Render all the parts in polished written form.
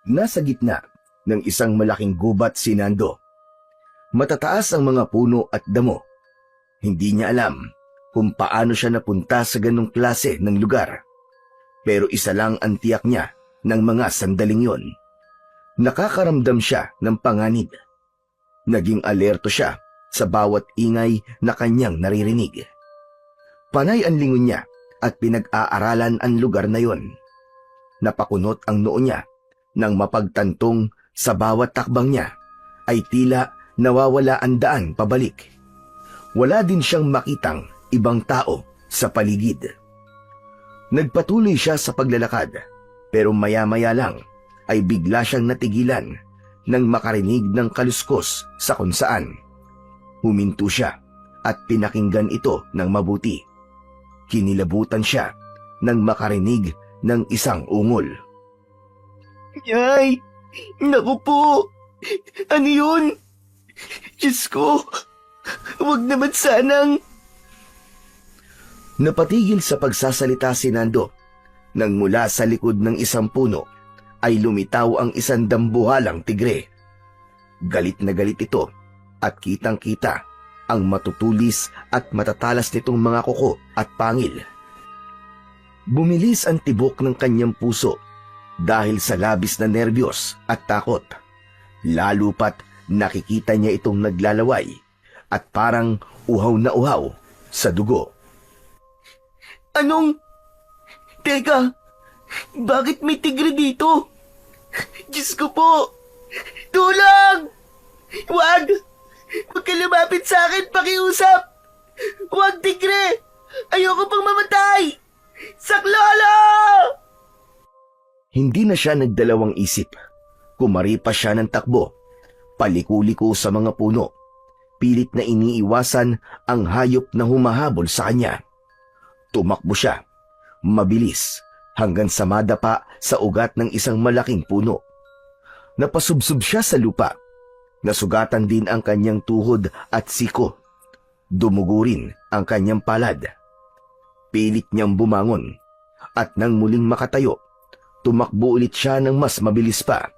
Nasa gitna ng isang malaking gubat si Nando. Matataas ang mga puno at damo. Hindi niya alam kung paano siya napunta sa ganong klase ng lugar. Pero isa lang ang tiyak niya ng mga sandaling yon. Nakakaramdam siya ng panganib. Naging alerto siya sa bawat ingay na kanyang naririnig. Panay ang lingon niya at pinag-aaralan ang lugar na yon. Napakunot ang noo niya nang mapagtantong sa bawat takbang niya ay tila nawawala ang daan pabalik. Wala din siyang makitang ibang tao sa paligid. Nagpatuloy siya sa paglalakad pero maya-maya lang ay bigla siyang natigilan nang makarinig ng kaluskos sa kung saan. Huminto siya at pinakinggan ito ng mabuti. Kinilabutan siya nang makarinig ng isang ungol. Ay! Naku po! Ano yun? Diyos ko! Huwag naman sanang... Napatigil sa pagsasalita si Nando nang mula sa likod ng isang puno ay lumitaw ang isang dambuhalang tigre. Galit na galit ito at kitang-kita ang matutulis at matatalas nitong mga kuko at pangil. Bumilis ang tibok ng kanyang puso dahil sa labis na nerbiyos at takot. Lalo pat nakikita niya itong naglalaway at parang uhaw na uhaw sa dugo. Anong... Teka, bakit may tigre dito? Diyos ko po! Tulong! Huwag! Huwag ka lumapit sa akin, pakiusap! Huwag, tigre! Ayoko pang mamatay! Saklolo! Hindi na siya nagdalawang isip. Kumari pa siya ng takbo, paliko-liko sa mga puno. Pilit na iniiwasan ang hayop na humahabol sa kanya. Tumakbo siya, mabilis, hanggang sa madapa sa ugat ng isang malaking puno. Napasubsob siya sa lupa. Nasugatan din ang kanyang tuhod at siko. Dumugo rin ang kanyang palad. Pilit niyang bumangon at nang muling makatayo, tumakbo ulit siya ng mas mabilis pa.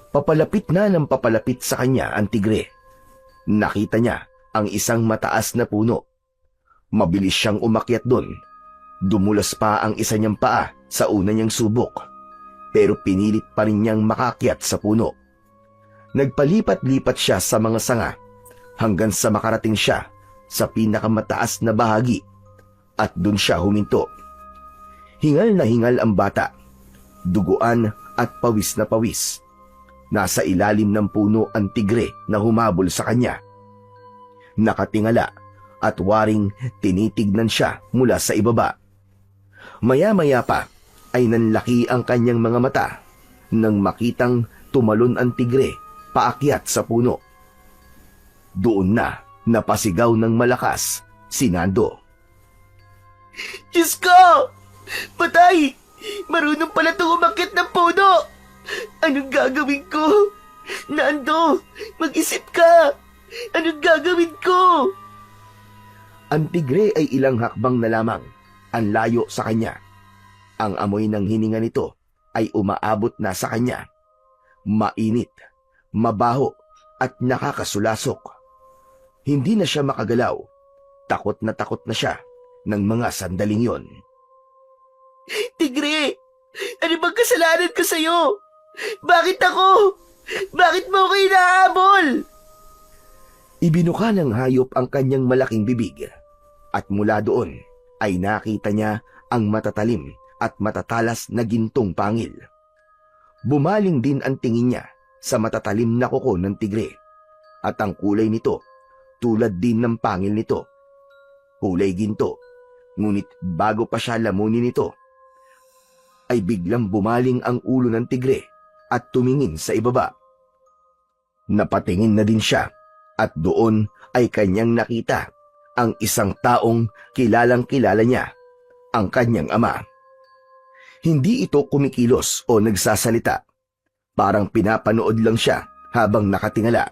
Papalapit na ng papalapit sa kanya ang tigre. Nakita niya ang isang mataas na puno. Mabilis siyang umakyat doon. Dumulas pa ang isa niyang paa sa una niyang subok. Pero pinilit pa rin niyang makakyat sa puno. Nagpalipat-lipat siya sa mga sanga hanggang sa makarating siya sa pinakamataas na bahagi at doon siya huminto. Hingal na hingal ang bata. Duguan at pawis na pawis. Nasa ilalim ng puno ang tigre na humabol sa kanya. Nakatingala at waring tinitignan siya mula sa ibaba. Maya-maya pa ay nanlaki ang kanyang mga mata nang makitang tumalon ang tigre paakyat sa puno. Doon na napasigaw ng malakas si Nando. Diyos ko! Patay! Marunong pala itong umakyat ng puno! Anong gagawin ko? Nando, mag-isip ka! Anong gagawin ko? Ang tigre ay ilang hakbang na lamang ang layo sa kanya. Ang amoy ng hininga nito ay umaabot na sa kanya. Mainit, mabaho at nakakasulasok. Hindi na siya makagalaw. Takot na siya ng mga sandaling yon. Tigre! Ano bang kasalanan ko sa'yo? Bakit ako? Bakit mo ko inahabol? Ibinuka ng hayop ang kanyang malaking bibig at mula doon ay nakita niya ang matatalim at matatalas na gintong pangil. Bumaling din ang tingin niya sa matatalim na kuko ng tigre at ang kulay nito tulad din ng pangil nito. Kulay ginto, ngunit bago pa siya lamunin nito ay biglang bumaling ang ulo ng tigre at tumingin sa ibaba. Napatingin na din siya at doon ay kanyang nakita ang isang taong kilalang-kilala niya, ang kanyang ama. Hindi ito kumikilos o nagsasalita. Parang pinapanood lang siya habang nakatingala.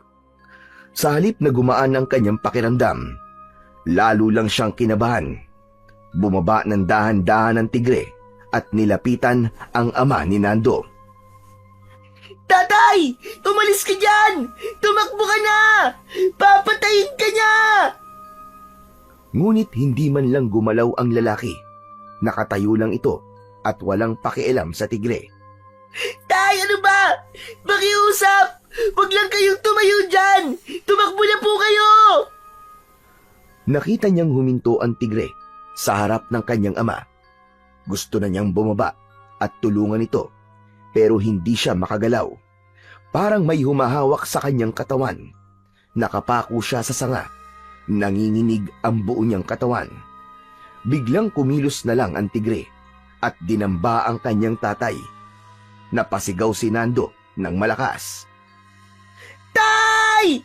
Sa halip na gumaan ang kanyang pakiramdam, lalo lang siyang kinabahan. Bumaba ng dahan-dahan ang tigre at nilapitan ang ama ni Nando. Tatay! Umalis ka dyan! Tumakbo ka na! Papatayin ka niya! Ngunit hindi man lang gumalaw ang lalaki. Nakatayo lang ito at walang pakialam sa tigre. Tay, ano ba? Makiusap! Huwag lang kayong tumayo dyan! Tumakbo na po kayo! Nakita niyang huminto ang tigre sa harap ng kanyang ama. Gusto na niyang bumaba at tulungan ito, pero hindi siya makagalaw. Parang may humahawak sa kanyang katawan. Nakapako siya sa sanga. Nanginginig ang buo niyang katawan. Biglang kumilos na lang ang tigre at dinamba ang kanyang tatay. Napasigaw si Nando ng malakas. Tay!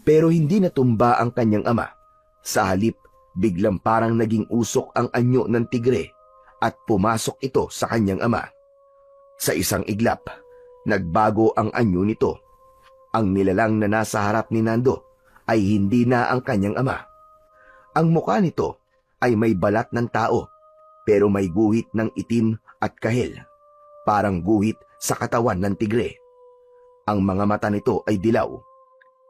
Pero hindi natumba ang kanyang ama. Sa halip, biglang parang naging usok ang anyo ng tigre at pumasok ito sa kanyang ama. Sa isang iglap, nagbago ang anyo nito. Ang nilalang na nasa harap ni Nando ay hindi na ang kanyang ama. Ang mukha nito ay may balat ng tao, pero may guhit ng itim at kahel, parang guhit sa katawan ng tigre. Ang mga mata nito ay dilaw.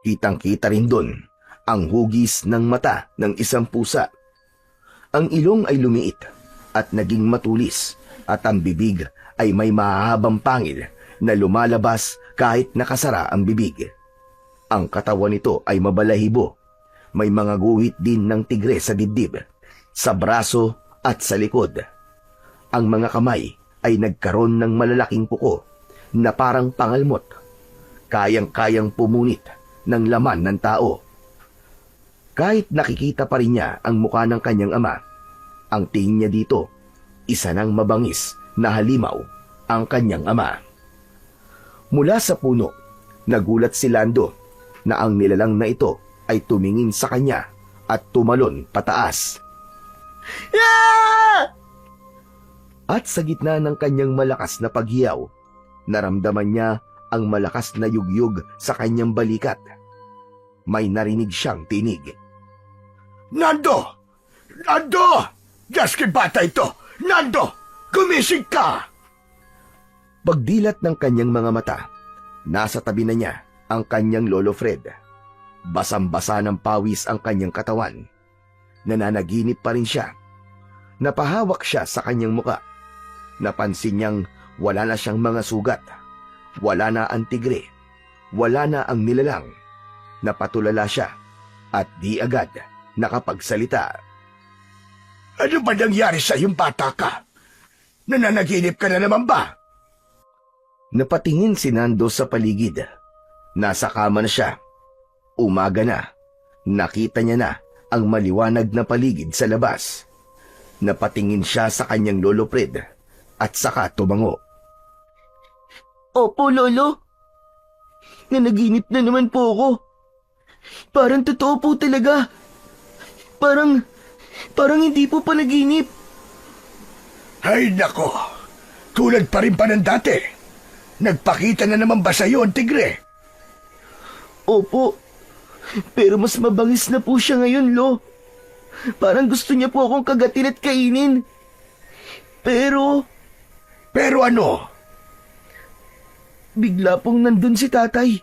Kitang-kita rin doon ang hugis ng mata ng isang pusa. Ang ilong ay lumiit at naging matulis, at ang bibig ay may mahahabang pangil na lumalabas kahit nakasara ang bibig. Ang katawan nito ay mabalahibo. May mga guhit din ng tigre sa dibdib, sa braso at sa likod. Ang mga kamay ay nagkaroon ng malalaking kuko na parang pangalmot. Kayang-kayang pumunit ng laman ng tao. Kahit nakikita pa rin niya ang mukha ng kanyang ama, ang tingin niya dito, isa ng mabangis na halimaw ang kanyang ama. Mula sa puno, nagulat si Lando na ang nilalang na ito ay tumingin sa kanya at tumalon pataas. Ah! At sa gitna ng kanyang malakas na paghiyaw, naramdaman niya ang malakas na yugyug sa kanyang balikat. May narinig siyang tinig. Nando! Nando! Jaskin bata ito! Nando! Gumising ka! Pagdilat ng kanyang mga mata, nasa tabi na niya ang kanyang lolo Fred. Basang-basa ng pawis ang kanyang katawan. Nananaginip pa rin siya. Napahawak siya sa kanyang muka. Napansin niyang wala na siyang mga sugat. Wala na ang tigre. Wala na ang nilalang. Napatulala siya at di agad nakapagsalita. Ano ba nangyari sa iyong bata ka? Nananaginip ka na naman ba? Napatingin si Nando sa paligid. Nasa kama na siya. Umaga na. Nakita niya na ang maliwanag na paligid sa labas. Napatingin siya sa kanyang lolo Fred at saka tumango. Opo, Lolo. Nanaginip na naman po ako. Parang totoo po talaga. Parang hindi po panaginip. Ay nako! Tulad pa rin pa ng dati. Nagpakita na naman ba sa iyo ang tigre? Opo. Pero mas mabangis na po siya ngayon, Lo. Parang gusto niya po akong kagatin at kainin. Pero Pero ano? bigla pong nandun si tatay.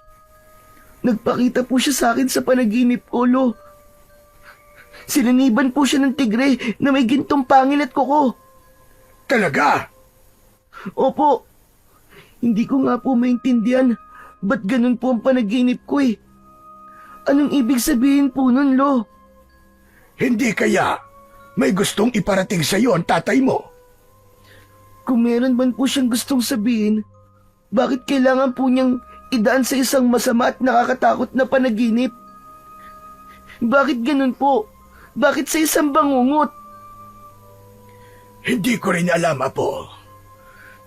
Nagpakita po siya sa akin sa panaginip ko, Lo. Sinaniban po siya ng tigre na may gintong pangil at kuko. Talaga? Opo. Hindi ko nga po maintindihan ba't ganun po ang panaginip ko eh. Anong ibig sabihin po nun, Lo? Hindi kaya may gustong iparating sa iyo ang tatay mo? Kung meron man po siyang gustong sabihin, bakit kailangan po niyang idaan sa isang masama at nakakatakot na panaginip? Bakit ganun po? Bakit sa isang bangungot? Hindi ko rin alam, Apo.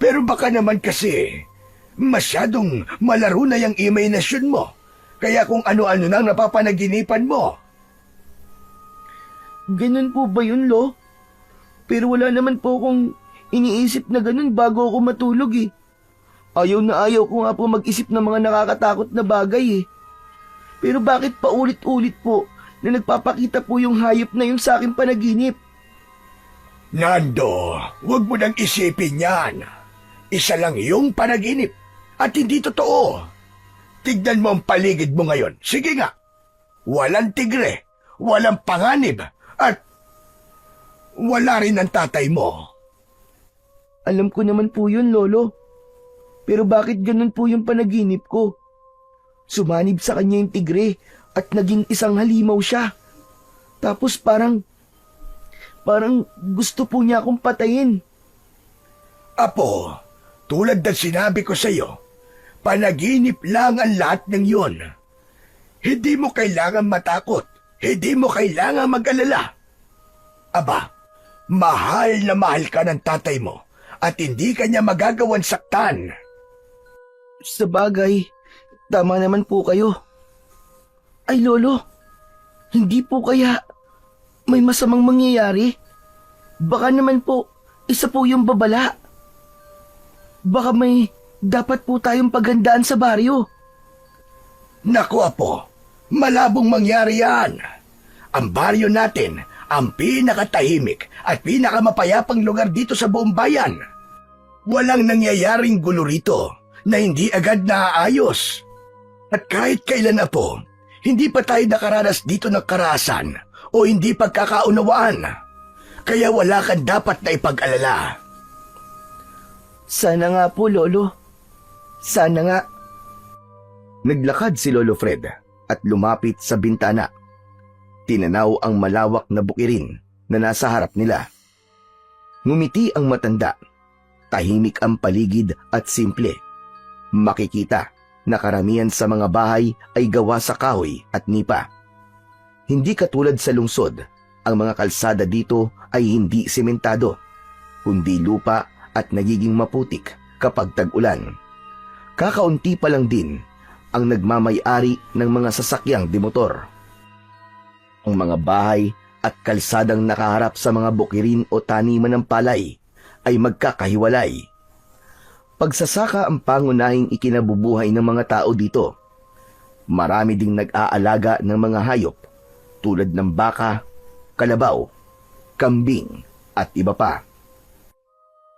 Pero baka naman kasi masyadong malaro na yung imahinasyon mo. Kaya kung ano-ano nang napapanaginipan mo. Ganun po ba yun, Lo? Pero wala naman po akong iniisip na ganun bago ako matulog eh. Ayaw na ayaw ko nga po mag-isip ng mga nakakatakot na bagay eh. Pero bakit paulit-ulit po na nagpapakita po yung hayop na yung sa aking panaginip? Nando, huwag mo nang isipin yan. Isa lang yung panaginip. At hindi totoo. Tignan mo ang paligid mo ngayon. Sige nga. Walang tigre, walang panganib, at wala rin ang tatay mo. Alam ko naman po yun, Lolo. Pero bakit ganun po yung panaginip ko? Sumanib sa kanya yung tigre at naging isang halimaw siya. Tapos parang gusto po niya akong patayin. Apo, tulad ng sinabi ko sa iyo, panaginip lang ang lahat ng yon. Hindi mo kailangan matakot. Hindi mo kailangan mag-alala. Aba, mahal na mahal ka ng tatay mo at hindi ka niya magagawan saktan. Sa bagay, tama naman po kayo. Ay, Lolo, hindi po kaya may masamang mangyayari? Baka naman po, isa po yung babala. Baka may dapat po tayong paghandaan sa baryo. Naku apo, malabong mangyari yan. Ang baryo natin, ang pinakatahimik at pinakamapayapang lugar dito sa buong bayan. Walang nangyayaring gulo rito na hindi agad naaayos. At kahit kailan apo, hindi pa tayo nakaranas dito ng karahasan o hindi pagkakaunawaan. Kaya wala kang dapat na ipag-alala. Sana nga po, Lolo. Sana nga. Naglakad si Lolo Fred at lumapit sa bintana. Tinanaw ang malawak na bukirin na nasa harap nila. Ngumiti ang matanda. Tahimik ang paligid at simple. Makikita na karamihan sa mga bahay ay gawa sa kahoy at nipa. Hindi katulad sa lungsod, ang mga kalsada dito ay hindi sementado, kundi lupa at nagiging maputik kapag tag-ulan. Kakaunti pa lang din ang nagmamay-ari ng mga sasakyang dimotor. Ang mga bahay at kalsadang nakaharap sa mga bukirin o taniman ng palay ay magkakahiwalay. Pagsasaka ang pangunahing ikinabubuhay ng mga tao dito. Marami ding nag-aalaga ng mga hayop tulad ng baka, kalabaw, kambing at iba pa.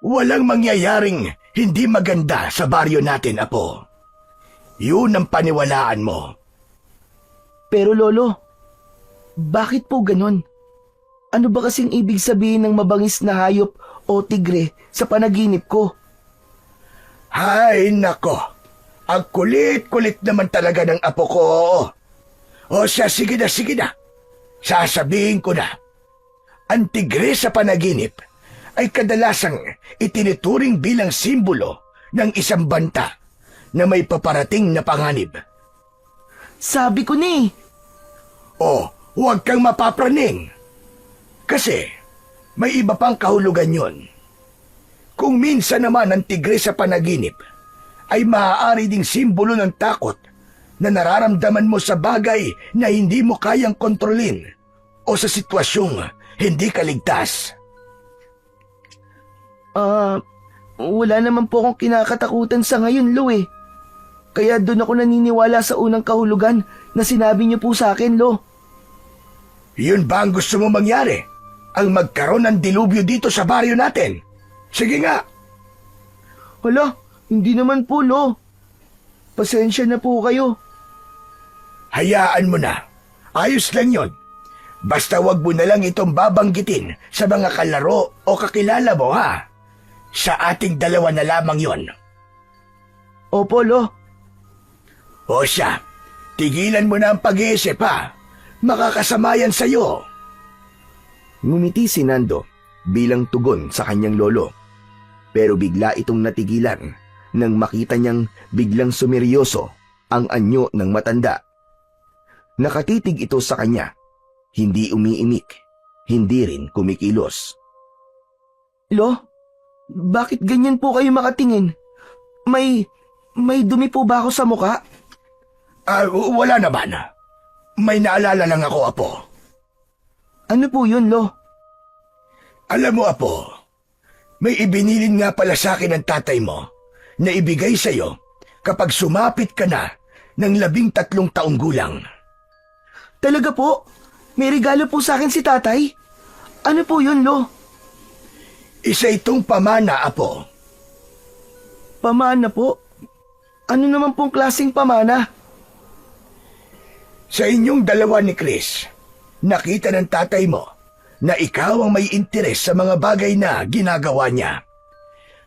Walang mangyayaring hindi maganda sa baryo natin, apo. Yun ang paniwalaan mo. Pero Lolo, bakit po ganon? Ano ba kasing ibig sabihin ng mabangis na hayop o tigre sa panaginip ko? Hay nako, ang kulit-kulit naman talaga ng apo ko. O siya, sige na. Sasabihin ko na. Ang tigre sa panaginip ay kadalasang itinuturing bilang simbolo ng isang banta na may paparating na panganib. Sabi ko ni. O, huwag kang mapapraning. Kasi may iba pang kahulugan yon. Kung minsan naman ang tigre sa panaginip ay maaari ding simbolo ng takot na nararamdaman mo sa bagay na hindi mo kayang kontrolin o sa sitwasyong hindi ka ligtas. Wala naman po akong kinakatakutan sa ngayon, Lo eh. Kaya doon ako naniniwala sa unang kahulugan na sinabi niyo po sa akin, Lo. Yun ba ang gusto mo mangyari? Ang magkaroon ng dilubyo dito sa baryo natin? Sige nga. Hala, hindi naman po, Lo. Pasensya na po kayo. Hayaan mo na. Ayos lang yon. Basta wag mo na lang itong babanggitin sa mga kalaro o kakilala mo, ha? Sa ating dalawa na lamang yon. Opo, Lo. O siya, tigilan mo na ang pag-iisip, ha? Makakasama yan sa'yo. Ngumiti si Nando bilang tugon sa kanyang lolo. Pero bigla itong natigilan nang makita niyang biglang sumeryoso ang anyo ng matanda. Nakatitig ito sa kanya, hindi umiimik, hindi rin kumikilos. Lo, bakit ganyan po kayo makatingin? May dumi po ba ako sa muka? Wala naman. May naalala lang ako, apo. Ano po yun, Lo? Alam mo, apo, may ibinilin nga pala sa akin ng tatay mo na ibigay sa'yo kapag sumapit ka na ng 13 taong gulang. Talaga po? May regalo po sa akin si tatay? Ano po yun, Lo? Isa itong pamana, apo. Pamana po? Ano naman pong klaseng pamana? Sa inyong dalawa ni Chris, nakita ng tatay mo na ikaw ang may interes sa mga bagay na ginagawa niya.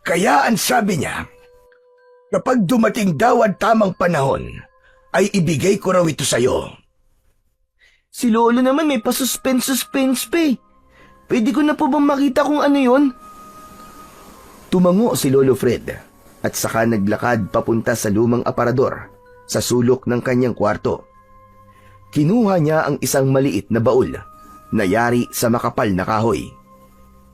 Kaya ang sabi niya, kapag dumating daw ang tamang panahon, ay ibigay ko raw ito sa'yo. Si Lolo naman may pa-suspense pa eh. Pwede ko na po bang makita kung ano yon? Tumango si Lolo Fred at saka naglakad papunta sa lumang aparador sa sulok ng kanyang kwarto. Kinuha niya ang isang maliit na baul na yari sa makapal na kahoy.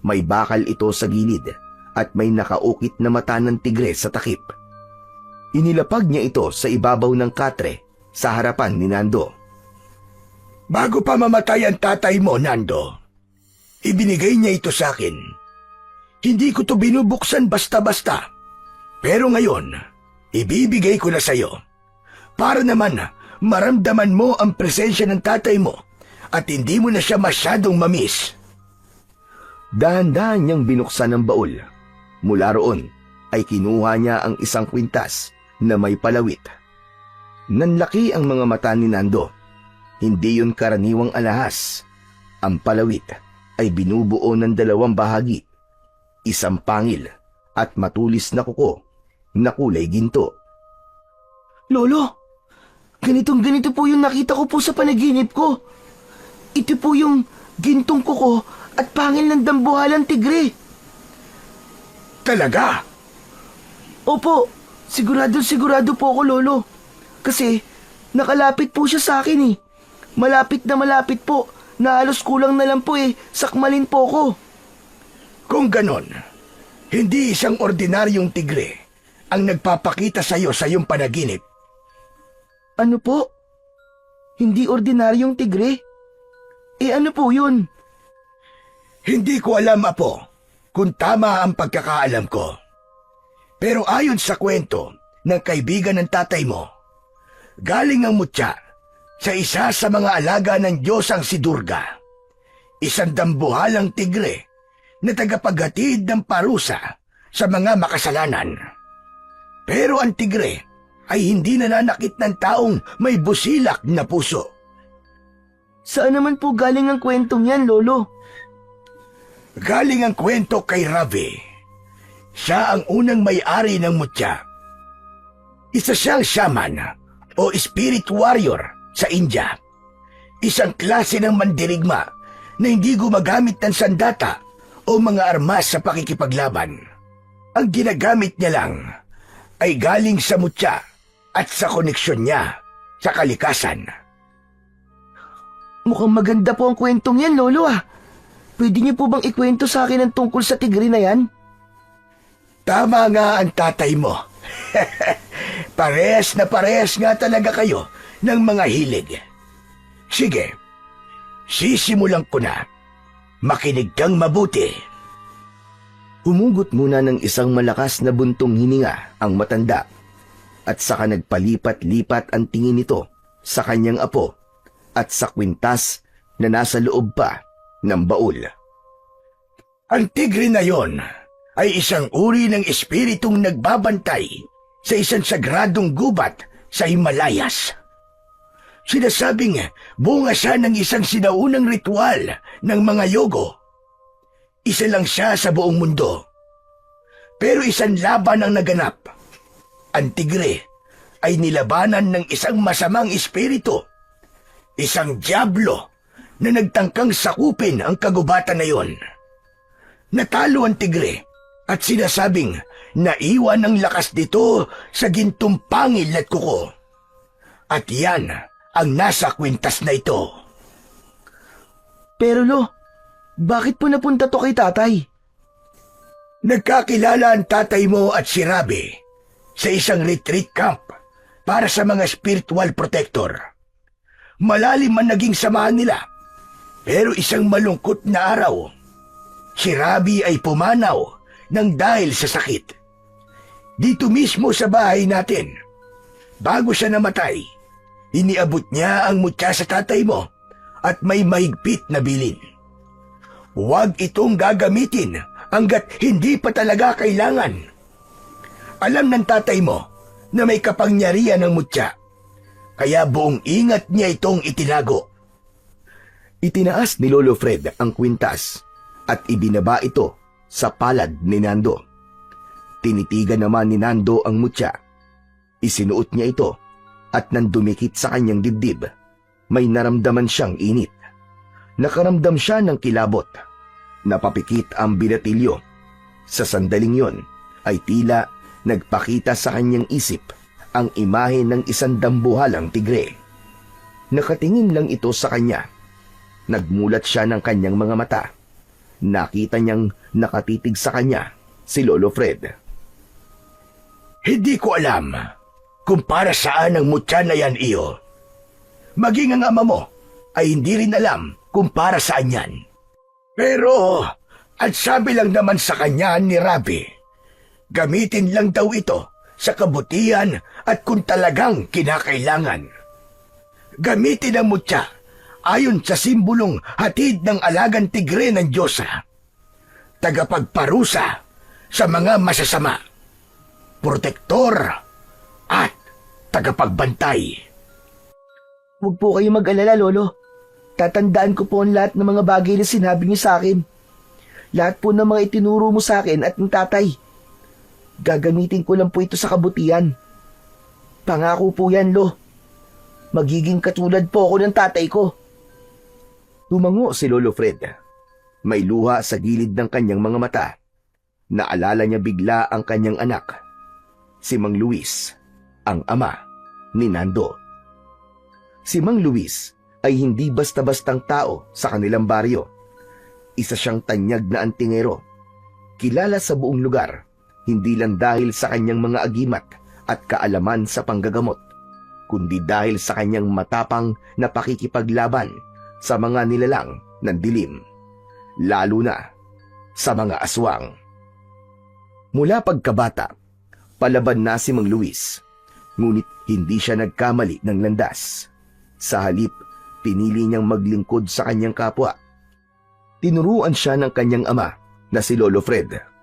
May bakal ito sa gilid at may nakaukit na mata ng tigre sa takip. Inilapag niya ito sa ibabaw ng katre sa harapan ni Nando. Bago pa mamatay ang tatay mo, Nando, ibinigay niya ito sa akin. Hindi ko to binubuksan basta-basta. Pero ngayon, ibibigay ko na sa'yo. Para naman maramdaman mo ang presensya ng tatay mo at hindi mo na siya masyadong mamiss. Dahan-dahan niyang binuksan ang baul. Mula roon ay kinuha niya ang isang kwintas na may palawit. Nanlaki ang mga mata ni Nando. Hindi yun karaniwang alahas. Ang palawit ay binubuo ng dalawang bahagi. Isang pangil at matulis na kuko na kulay ginto. Lolo, ganito po yung nakita ko po sa panaginip ko. Ito po yung gintong kuko at pangil ng dambuhalang tigre. Talaga? Opo, sigurado po ako, Lolo. Kasi nakalapit po siya sa akin eh. Malapit po. Na halos kulang na lang po eh. Sakmalin po ko. Kung ganon, hindi isang ordinaryong tigre ang nagpapakita sa'yo sa iyong panaginip. Ano po? Hindi ordinaryong tigre? Eh ano po yun? Hindi ko alam, Apo, kung tama ang pagkakaalam ko. Pero ayon sa kwento ng kaibigan ng tatay mo, galing ang mutya sa isa sa mga alaga ng Diyosang si Durga, isang dambuhalang tigre na tagapaghatid ng parusa sa mga makasalanan. Pero ang tigre ay hindi nananakit ng taong may busilak na puso. Saan naman po galing ang kwentong yan, Lolo? Galing ang kwento kay Ravi. Siya ang unang may-ari ng mutya. Isa siyang shaman o spirit warrior sa India. Isang klase ng mandirigma na hindi gumagamit ng sandata o mga armas sa pakikipaglaban. Ang ginagamit niya lang ay galing sa mutya at sa koneksyon niya sa kalikasan. Mukhang maganda po ang kwentong yan, Lolo ah. Pwede niyo po bang ikwento sa akin ang tungkol sa tigre na yan? Tama nga ang tatay mo. Parehas na parehas nga talaga kayo ng mga hilig. Sige, sisimulan ko na. Makinig kang mabuti. Humugot muna ng isang malakas na buntong hininga ang matanda at saka nagpalipat-lipat ang tingin nito sa kanyang apo at sa kwintas na nasa loob pa ng baul. Ang tigre na yon ay isang uri ng espiritong nagbabantay sa isang sagradong gubat sa Himalayas. Sinasabing bunga siya ng isang sinaunang ritual ng mga yogo. Isa lang siya sa buong mundo. Pero isang laban ang naganap. Ang tigre ay nilabanan ng isang masamang espiritu. Isang diablo na nagtangkang sakupin ang kagubatan na yon. Natalo ang tigre at sinasabing naiwan ang lakas nito sa gintong pangil at kuko. At yan ang nasa kwintas na ito. Pero Lo, bakit po napunta to kay tatay? Nagkakilala ang tatay mo at si Rabi sa isang retreat camp para sa mga spiritual protector. Malalim man naging samahan nila, pero isang malungkot na araw, si Rabi ay pumanaw ng dahil sa sakit. Dito mismo sa bahay natin, bago siya namatay, iniabot niya ang mutya sa tatay mo at may mahigpit na bilin. Huwag itong gagamitin hanggat hindi pa talaga kailangan. Alam ng tatay mo na may kapangyarihan ng mutya. Kaya buong ingat niya itong itinago. Itinaas ni Lolo Fred ang kwintas at ibinaba ito sa palad ni Nando. Tinitigan naman ni Nando ang mutya. Isinuot niya ito at nang dumikit sa kanyang dibdib, may naramdaman siyang init. Nakaramdam siya ng kilabot. Napapikit ang binatilyo. Sa sandaling yon ay tila nagpakita sa kanyang isip ang imahe ng isang dambuhalang tigre. Nakatingin lang ito sa kanya. Nagmulat siya ng kanyang mga mata. Nakita niyang nakatitig sa kanya si Lolo Fred. Hindi ko alam kung para saan ang mutya na yan, iyo. Maging ang ama mo ay hindi rin alam kung para saan yan. Pero, at sabi lang naman sa kanya ni Rabi, gamitin lang daw ito sa kabutihan at kung talagang kinakailangan. Gamitin ang mutya ayon sa simbolong hatid ng alagang tigre ng Diyosa. Tagapagparusa sa mga masasama. Protektor at tagapagbantay. Huwag po kayo mag-alala, Lolo. Tatandaan ko po ang lahat ng mga bagay na sinabi niyo sa akin. Lahat po ng mga itinuro mo sa akin at ng tatay. Gagamitin ko lang po ito sa kabutihan. Pangako po yan, Lo. Magiging katulad po ako ng tatay ko. Tumango si Lolo Fred. May luha sa gilid ng kanyang mga mata. Naalala niya bigla ang kanyang anak, si Mang Luis, ang ama ni Nando. Si Mang Luis ay hindi basta-bastang tao sa kanilang baryo. Isa siyang tanyag na antingero. Kilala sa buong lugar, hindi lang dahil sa kanyang mga agimat at kaalaman sa panggagamot, kundi dahil sa kanyang matapang na pakikipaglaban sa mga nilalang ng dilim, lalo na sa mga aswang. Mula pagkabata, palaban na si Mang Luis, ngunit hindi siya nagkamali ng landas. Sa halip, pinili niyang maglingkod sa kanyang kapwa. Tinuruan siya ng kanyang ama na si Lolo Fred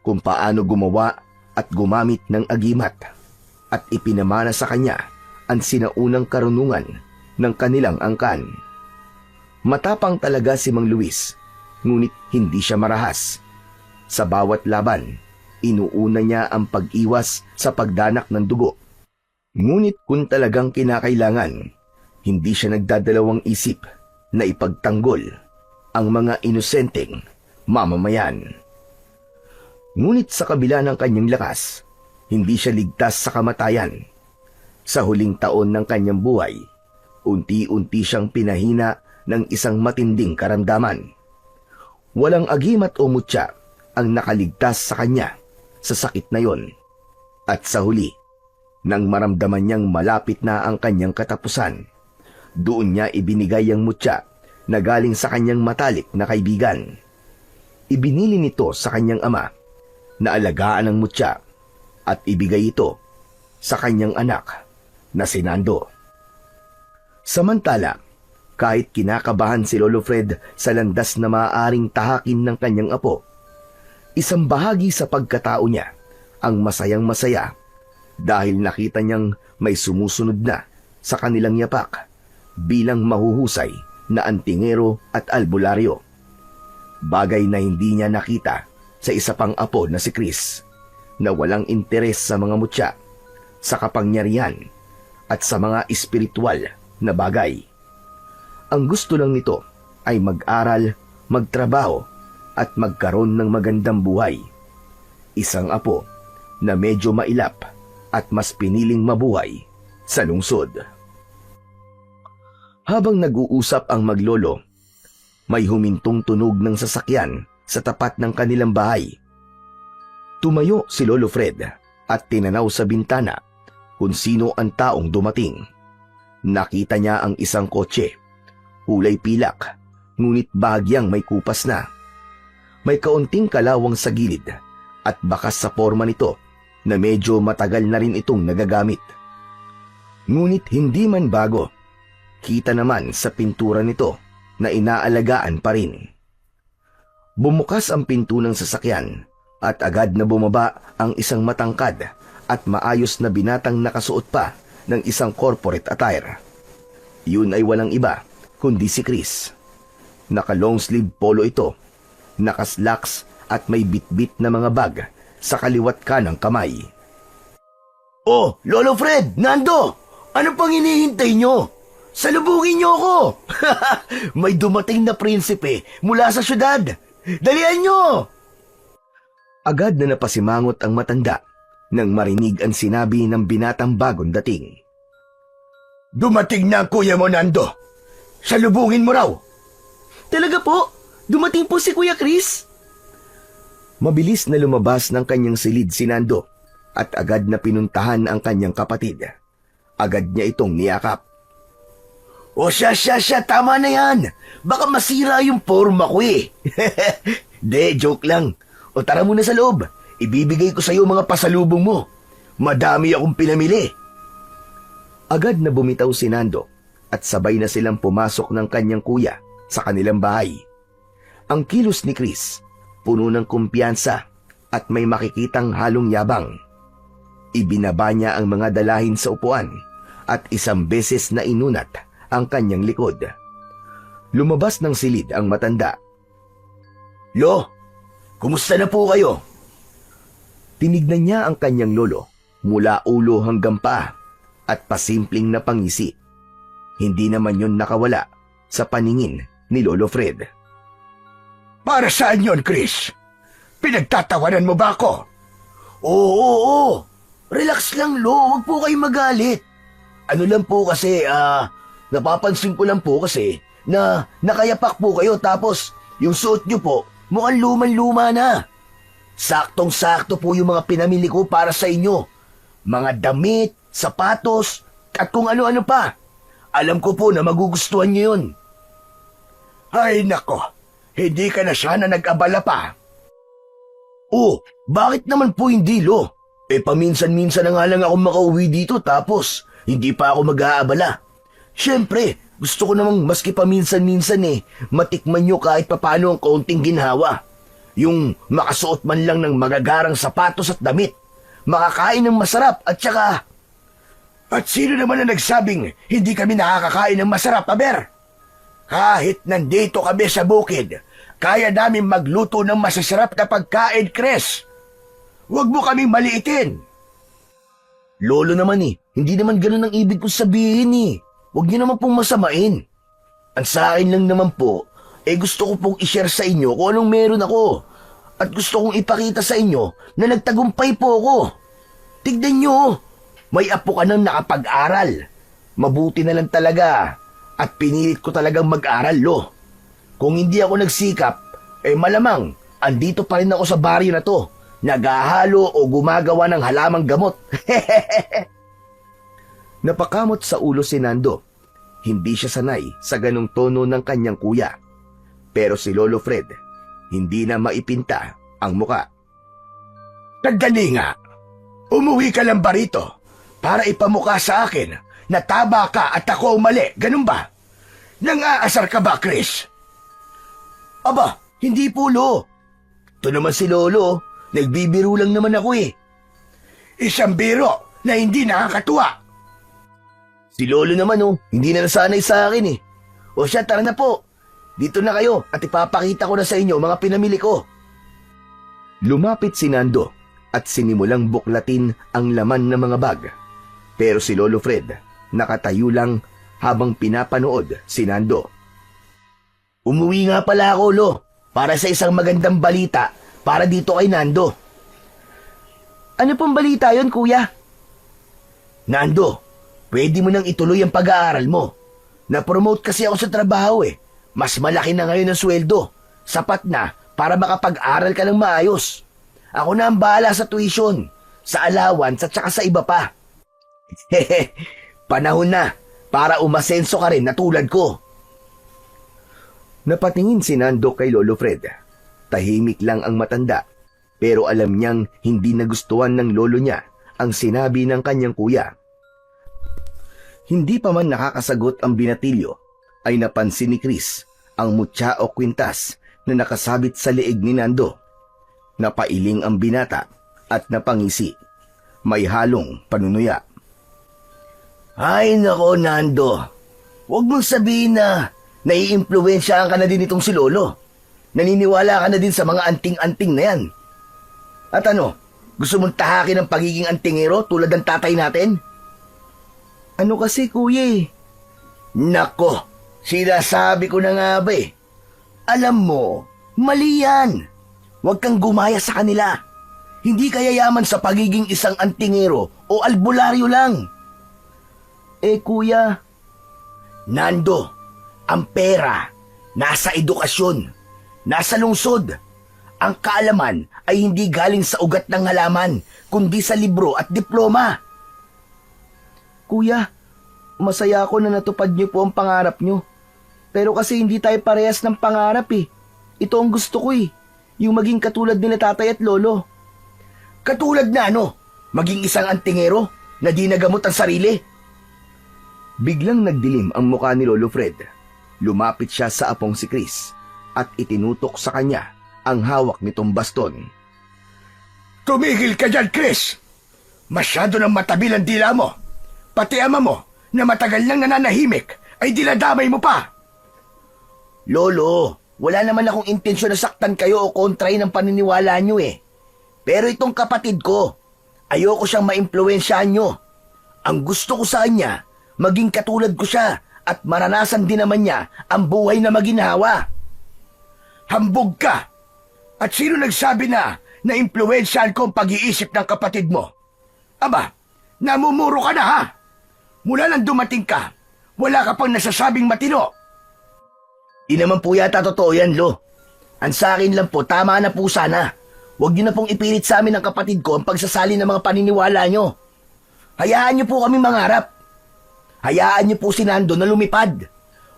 kung paano gumawa at gumamit ng agimat at ipinamana sa kanya ang sinaunang karunungan ng kanilang angkan. Matapang talaga si Mang Luis, ngunit hindi siya marahas. Sa bawat laban, inuuna niya ang pag-iwas sa pagdanak ng dugo. Ngunit kung talagang kinakailangan, hindi siya nagdadalawang isip na ipagtanggol ang mga inosenteng mamamayan. Ngunit sa kabila ng kanyang lakas, hindi siya ligtas sa kamatayan. Sa huling taon ng kanyang buhay, unti-unti siyang pinahina ng isang matinding karamdaman. Walang agimat o mutya ang nakaligtas sa kanya sa sakit na yon. At sa huli, nang maramdaman niyang malapit na ang kanyang katapusan, doon niya ibinigay ang mutya na galing sa kanyang matalik na kaibigan. Ibinili nito sa kanyang ama na alagaan ang mutya at ibigay ito sa kanyang anak na si Nando. Samantala, kahit kinakabahan si Lolo Fred sa landas na maaaring tahakin ng kanyang apo, isang bahagi sa pagkatao niya ang masayang-masaya dahil nakita niyang may sumusunod na sa kanilang yapak bilang mahuhusay na antingero at albularyo. Bagay na hindi niya nakita sa isa pang apo na si Chris, na walang interes sa mga mutya, sa kapangyarihan at sa mga espiritual na bagay. Ang gusto lang nito ay mag-aral, magtrabaho at magkaroon ng magandang buhay. Isang apo na medyo mailap at mas piniling mabuhay sa lungsod. Habang nag-uusap ang maglolo, may humintong tunog ng sasakyan sa tapat ng kanilang bahay. Tumayo si Lolo Fred at tinanaw sa bintana kung sino ang taong dumating. Nakita niya ang isang kotse, kulay pilak, ngunit bahagyang may kupas na. May kaunting kalawang sa gilid at bakas sa forma nito na medyo matagal na rin itong nagagamit. Ngunit hindi man bago, kita naman sa pintura nito na inaalagaan pa rin. Bumukas ang pinto ng sasakyan at agad na bumaba ang isang matangkad at maayos na binatang nakasuot pa ng isang corporate attire. Yun ay walang iba kundi si Chris. Naka-long sleeve polo ito, naka-slacks at may bitbit na mga bag sa kaliwat kanang kamay. Oh, Lolo Fred, Nando! Ano pang hinihintay nyo? Salubungin nyo ako! May dumating na prinsipe mula sa syudad. Dalian nyo! Agad na napasimangot ang matanda nang marinig ang sinabi ng binatang bagong dating. Dumating na ang kuya mo, Nando. Salubungin mo raw. Talaga po? Dumating po si Kuya Chris? Mabilis na lumabas ng kanyang silid si Nando at agad na pinuntahan ang kanyang kapatid. Agad niya itong niyakap. O siya, tama na yan. Baka masira yung forma ko eh. De, joke lang. O tara muna sa loob. Ibibigay ko sa iyo mga pasalubong mo. Madami akong pinamili. Agad na bumitaw si Nando at sabay na silang pumasok ng kanyang kuya sa kanilang bahay. Ang kilos ni Chris, puno ng kumpiyansa at may makikitang halong yabang. Ibinaba niya ang mga dalahin sa upuan at isang beses na inunat ang kanyang likod. Lumabas ng silid ang matanda. Lo, kumusta na po kayo? Tinignan niya ang kanyang lolo mula ulo hanggang paa at pasimpleng na pangisi. Hindi naman yun nakawala sa paningin ni Lolo Fred. Para saan yon, Chris? Pinagtatawanan mo ba ako? Oo. Relax lang, Lo. Huwag po kayong magalit. Ano lang po kasi, napapansin ko lang po kasi na nakayapak po kayo tapos yung suot nyo po mukhang luman-luma na. Saktong-sakto po yung mga pinamili ko para sa inyo. Mga damit, sapatos, at kung ano-ano pa. Alam ko po na magugustuhan nyo yun. Ay nako, hindi ka na sana nag-abala pa. Oh, bakit naman po hindi, Lo? Paminsan-minsan na nga lang ako makauwi dito tapos hindi pa ako mag-aabala. Siyempre, gusto ko namang maski paminsan-minsan matikman nyo kahit papano ang kaunting ginhawa. Yung makasuot man lang ng magagarang sapatos at damit. Makakain ng masarap at saka... At sino naman ang nagsabing hindi kami nakakakain ng masarap, Aber? Kahit nandito kami sa bukid, kaya namin magluto ng masasarap na pagkain, Chris. Huwag mo kaming maliitin. Lolo naman hindi naman ganun ang ibig kong sabihin Huwag niyo naman pong masamain. Ang sa akin lang naman po, gusto ko pong i-share sa inyo kung anong meron ako. At gusto kong ipakita sa inyo na nagtagumpay po ako. Tignan nyo, may apo ka nang nakapag-aral. Mabuti na lang talaga at pinilit ko talagang mag-aral, Lo. Kung hindi ako nagsikap, malamang andito pa rin ako sa baryo na to, naghahalo o gumagawa ng halamang gamot. Napakamot sa ulo si Nando. Hindi siya sanay sa ganong tono ng kanyang kuya. Pero si Lolo Fred, hindi na maipinta ang muka. Nagdali nga. Umuwi ka lang ba rito para ipamukha sa akin na tama ka at ako ang mali, ganun ba? Nang-aasar ka ba, Chris? Aba, hindi po, Lo. Ito naman si Lolo, nagbibiro lang naman ako Isang biro na hindi nakakatuwa. Si Lolo naman hindi na nasanay sa akin O siya, tara na po. Dito na kayo at ipapakita ko na sa inyo mga pinamili ko. Lumapit si Nando at sinimulang buklatin ang laman ng mga bag. Pero si Lolo Fred nakatayo lang habang pinapanood si Nando. Umuwi nga pala ako, Lo, para sa isang magandang balita para dito kay Nando. Ano pong balita yon, Kuya? Nando, pwede mo nang ituloy ang pag-aaral mo. Na-promote kasi ako sa trabaho Mas malaki na ngayon ang sweldo. Sapat na para makapag-aral ka ng maayos. Ako na ang bahala sa tuition, sa allowance at saka sa iba pa. Panahon na para umasenso ka rin na tulad ko. Napatingin si Nando kay Lolo Fred. Tahimik lang ang matanda, pero alam niyang hindi nagustuhan ng lolo niya ang sinabi ng kanyang kuya. Hindi pa man nakakasagot ang binatilyo, ay napansin ni Chris ang mutya o kwintas na nakasabit sa leeg ni Nando. Napailing ang binata at napangisi. May halong panunuya. Ay nako, Nando. Huwag mong sabihin na naiimpluwensyahan ka na din itong si Lolo. Naniniwala ka na din sa mga anting-anting na yan. At ano, gusto mong tahakin ang pagiging antingero tulad ng tatay natin? Ano kasi, kuya eh? Nako, sinasabi ko na nga ba eh. Alam mo, mali yan. Huwag kang gumaya sa kanila. Hindi ka yayaman sa pagiging isang antingero o albularyo lang. Eh kuya, Nando, ang pera, nasa edukasyon, nasa lungsod. Ang kaalaman ay hindi galing sa ugat ng halaman, kundi sa libro at diploma. Kuya, masaya ako na natupad niyo po ang pangarap niyo. Pero kasi hindi tayo parehas ng pangarap eh. Ito ang gusto ko eh, yung maging katulad nila tatay at lolo. Katulad na ano? Maging isang antingero na di nagamot ang sarili? Biglang nagdilim ang mukha ni Lolo Fred. Lumapit siya sa apong si Chris at itinutok sa kanya ang hawak nitong baston. Tumigil ka dyan, Chris! Masyado nang matabil ang dila mo. Pati ama mo, na matagal nang nananahimik, ay dinadamay mo pa. Lolo, wala naman akong intensyon na saktan kayo o kontrahin ang paniniwala niyo eh. Pero itong kapatid ko, ayoko siyang maimpluwensyahan niyo. Ang gusto ko sa kanya, maging katulad ko siya at maranasan din naman niya ang buhay na maginhawa. Hambog ka! At sino nagsabi na impluwensyahan ko ang pag-iisip ng kapatid mo? Aba, namumuro ka na ha? Mula nang dumating ka, wala ka pang nasasabing matino. Di naman po yata totoo yan, Lo. Ang sa akin lang po, tama na po sana. Huwag niyo na pong ipilit sa amin ng kapatid ko ang pagsasali ng mga paniniwala niyo. Hayaan niyo po kami mangarap. Hayaan niyo po si Nando na lumipad.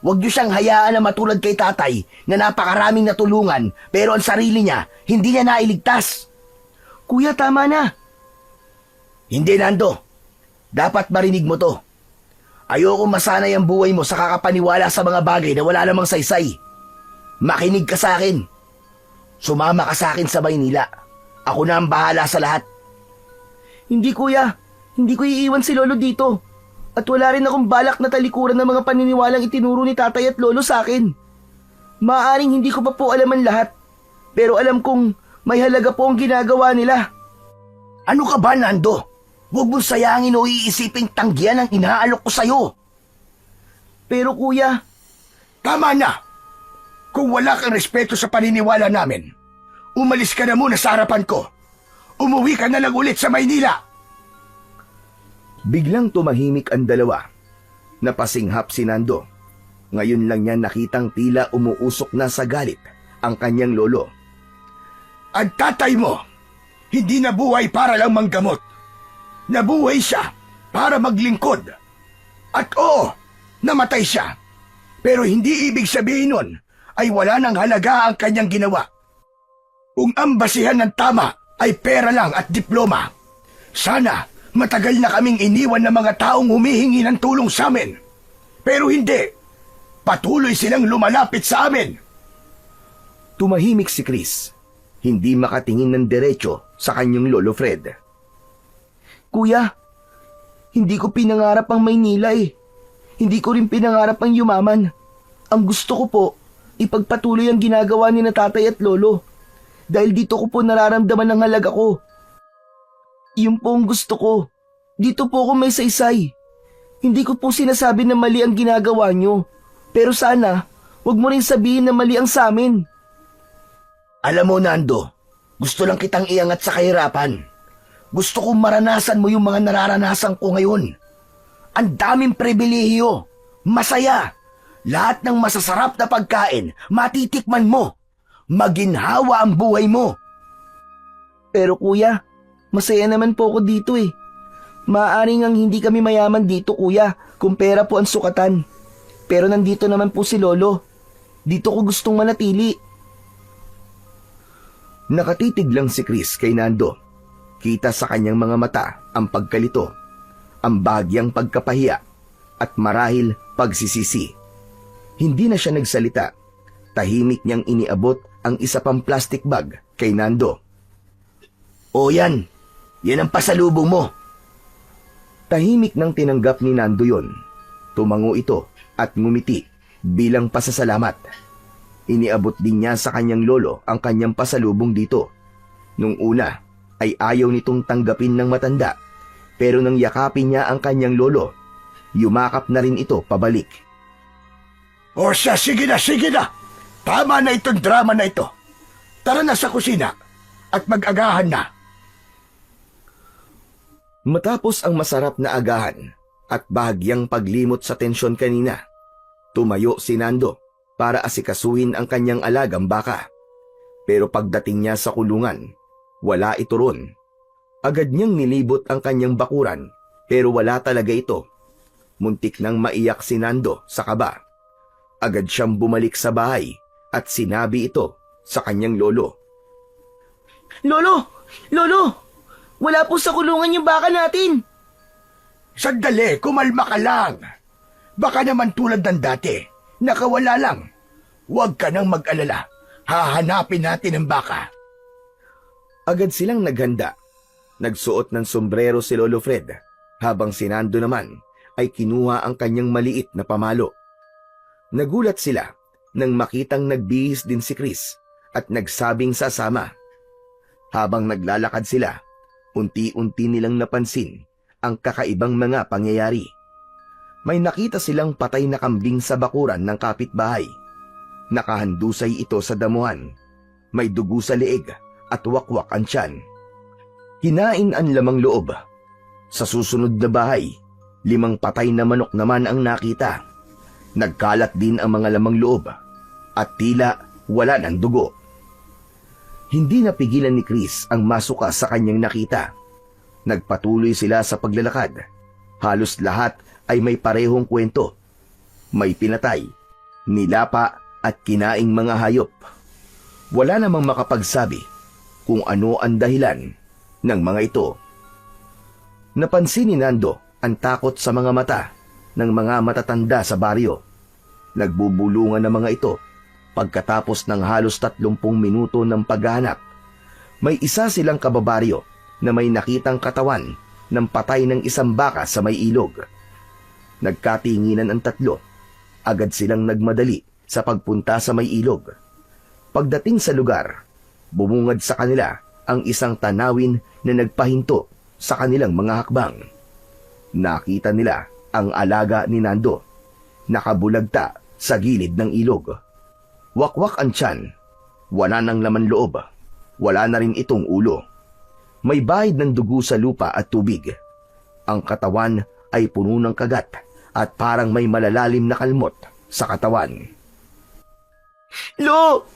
Huwag niyo siyang hayaan na matulad kay tatay na napakaraming natulungan pero ang sarili niya, hindi niya nailigtas. Kuya, tama na. Hindi, Nando. Dapat marinig mo to. Ayoko masanay ang buhay mo sa kakapaniwala sa mga bagay na wala namang saysay. Makinig ka sa akin. Sumama ka sa akin sa Maynila. Ako na ang bahala sa lahat. Hindi kuya, hindi ko iiwan si Lolo dito. At wala rin akong balak na talikuran ng mga paniniwalang itinuro ni tatay at lolo sa akin. Maaaring hindi ko pa po alam ang lahat. Pero alam kong may halaga po ang ginagawa nila. Ano ka ba, Nando? Huwag mong sayangin o iisiping tanggihan ang inaalok ko sa'yo. Pero kuya... Tama na! Kung wala kang respeto sa paniniwala namin, umalis ka na muna sa harapan ko. Umuwi ka na lang ulit sa Maynila. Biglang tumahimik ang dalawa. Napasinghap si Nando. Ngayon lang niya nakitang tila umuusok na sa galit ang kanyang lolo. Ang tatay mo, hindi nabuhay para lang manggamot. Nabuhay siya para maglingkod. At oo, namatay siya. Pero hindi ibig sabihin nun ay wala nang halaga ang kanyang ginawa. Kung ang basihan ng tama ay pera lang at diploma, sana matagal na kaming iniwan ng mga taong humihingi ng tulong sa amin. Pero hindi. Patuloy silang lumalapit sa amin. Tumahimik si Chris. Hindi makatingin ng diretso sa kanyang Lolo Fred. Kuya, hindi ko pinangarap ang Maynila eh. Hindi ko rin pinangarap ang yumaman. Ang gusto ko po, ipagpatuloy ang ginagawa ni na tatay at lolo. Dahil dito ko po nararamdaman ang halaga ko. Yun po ang gusto ko. Dito po ako may saysay. Hindi ko po sinasabi na mali ang ginagawa nyo. Pero sana, wag mo rin sabihin na mali ang sa amin. Alam mo, Nando, gusto lang kitang iangat sa kahirapan. Gusto kong maranasan mo yung mga nararanasan ko ngayon. Ang daming pribilehiyo, masaya. Lahat ng masasarap na pagkain, matitikman mo. Maginhawa ang buhay mo. Pero kuya, masaya naman po ako dito eh. Maaaring ang hindi kami mayaman dito kuya, kung pera po ang sukatan. Pero nandito naman po si Lolo. Dito ko gustong manatili. Nakatitig lang si Chris kay Nando. Kita sa kanyang mga mata ang pagkalito, ang bahagyang pagkapahiya, at marahil pagsisisi. Hindi na siya nagsalita. Tahimik niyang iniabot ang isa pang plastic bag kay Nando. O yan, yan ang pasalubong mo. Tahimik nang tinanggap ni Nando yun. Tumango ito at ngumiti bilang pasasalamat. Iniabot din niya sa kanyang lolo ang kanyang pasalubong dito. Nung una ay ayaw nitong tanggapin ng matanda, pero nang yakapin niya ang kanyang lolo, yumakap na rin ito pabalik. O siya, sige na, sige na. Tama na itong drama na ito. Tara na sa kusina at mag-agahan na. Matapos ang masarap na agahan at bahagyang paglimot sa tensyon kanina, tumayo si Nando para asikasuhin ang kanyang alagang baka. Pero pagdating niya sa kulungan, wala ito ron. Agad niyang nilibot ang kanyang bakuran pero wala talaga ito. Muntik nang maiyak si Nando sa kaba. Agad siyang bumalik sa bahay at sinabi ito sa kanyang lolo. Lolo! Lolo! Wala po sa kulungan yung baka natin. Sandali, kumalma ka lang. Baka naman tulad ng dati, nakawala lang. Huwag ka nang mag-alala. Hahanapin natin ang baka. Agad silang naghanda. Nagsuot ng sombrero si Lolo Fred, habang si Nando naman ay kinuha ang kanyang maliit na pamalo. Nagulat sila nang makitang nagbihis din si Chris at nagsabing sasama. Habang naglalakad sila, unti-unti nilang napansin ang kakaibang mga pangyayari. May nakita silang patay na kambing sa bakuran ng kapitbahay. Nakahandusay ito sa damuhan. May dugo sa leeg at wakwak ang tiyan. Kinain ang lamang loob. Sa susunod na bahay, 5 patay na manok naman ang nakita. Nagkalat din ang mga lamang loob at tila wala ng dugo. Hindi napigilan ni Chris ang masuka sa kanyang nakita. Nagpatuloy sila sa paglalakad. Halos lahat ay may parehong kwento. May pinatay, nilapa at kinaing mga hayop. Wala namang makapagsabi kung ano ang dahilan ng mga ito. Napansin ni Nando ang takot sa mga mata ng mga matatanda sa baryo. Nagbubulungan ang mga ito. Pagkatapos ng halos 30 minuto ng paghahanap, may isa silang kababaryo na may nakitang katawan ng patay ng isang baka sa may ilog. Nagkatinginan ang tatlo. Agad silang nagmadali sa pagpunta sa may ilog. Pagdating sa lugar, bumungad sa kanila ang isang tanawin na nagpahinto sa kanilang mga hakbang. Nakita nila ang alaga ni Nando, nakabulagta sa gilid ng ilog. Wakwak ang tiyan, wala nang laman loob, wala na rin itong ulo. May bahid ng dugo sa lupa at tubig. Ang katawan ay puno ng kagat at parang may malalalim na kalmot sa katawan. Lo!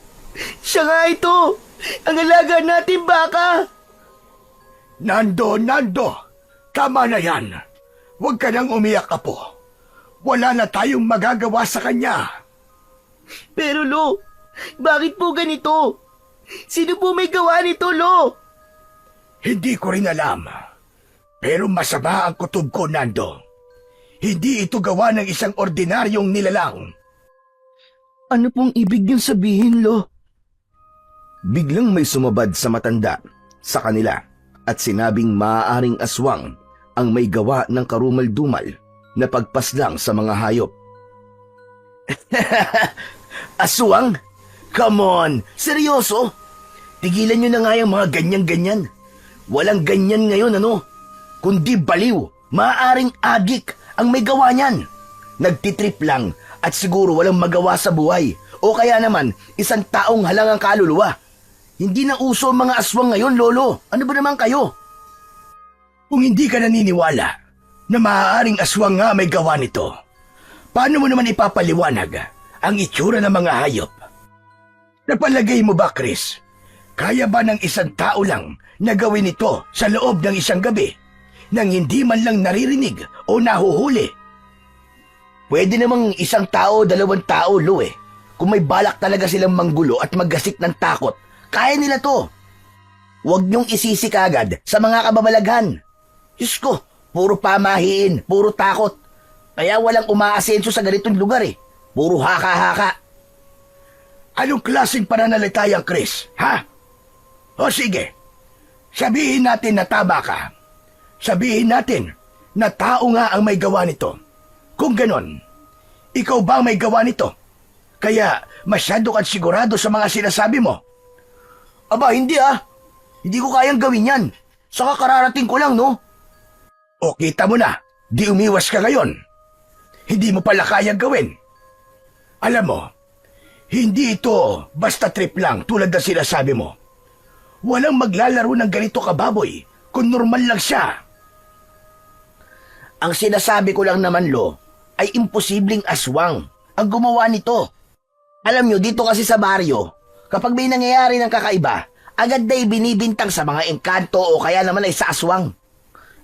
Siya nga ito! Ang alaga natin baka! Nando, Nando! Tama na yan. Huwag ka nang umiyak, apo. Wala na tayong magagawa sa kanya. Pero Lo, bakit po ganito? Sino po may gawa nito, Lo? Hindi ko rin alam. Pero masama ang kutob ko, Nando. Hindi ito gawa ng isang ordinaryong nilalang. Ano pong ibig niyong sabihin, Lo? Biglang may sumabad sa matanda sa kanila at sinabing maaaring aswang ang may gawa ng karumal-dumal na pagpaslang sa mga hayop. Aswang? Come on! Seryoso? Tigilan niyo na nga yung mga ganyan-ganyan. Walang ganyan ngayon, ano? Kundi baliw, maaaring agik ang may gawa niyan. Nagtitrip lang at siguro walang magawa sa buhay. O kaya naman, isang taong halangang kaluluwa. Hindi na uso ang mga aswang ngayon, Lolo. Ano ba naman kayo? Kung hindi ka naniniwala na maaaring aswang nga may gawa nito, paano mo naman ipapaliwanag ang itsura ng mga hayop? Napalagay mo ba, Chris? Kaya ba ng isang tao lang na gawin ito sa loob ng isang gabi nang hindi man lang naririnig o nahuhuli? Pwede namang isang tao, 2 tao, Lo eh. Kung may balak talaga silang manggulo at maggasik ng takot, kaya nila to. Huwag niyong isisi kagad sa mga kababalaghan. Diyos ko, puro pamahiin, puro takot. Kaya walang umaasenso sa ganitong lugar eh. Puro haka-haka. Anong klaseng pananalita yan, Chris? Ha? O sige, sabihin natin na tama ka. Sabihin natin na tao nga ang may gawa nito. Kung ganon, ikaw ba ang may gawa nito? Kaya masyado kang sigurado sa mga sinasabi mo. Aba, hindi ah. Hindi ko kayang gawin yan. Saka kararating ko lang, no? O kita mo na, di umiwas ka ngayon. Hindi mo pala kayang gawin. Alam mo, hindi ito basta trip lang tulad ng sinasabi mo. Walang maglalaro ng ganito kababoy kung normal lang siya. Ang sinasabi ko lang naman, Lo, ay imposibleng aswang ang gumawa nito. Alam nyo, dito kasi sa baryo, kapag may nangyayari ng kakaiba, agad na binibintang sa mga engkanto o kaya naman ay sa aswang.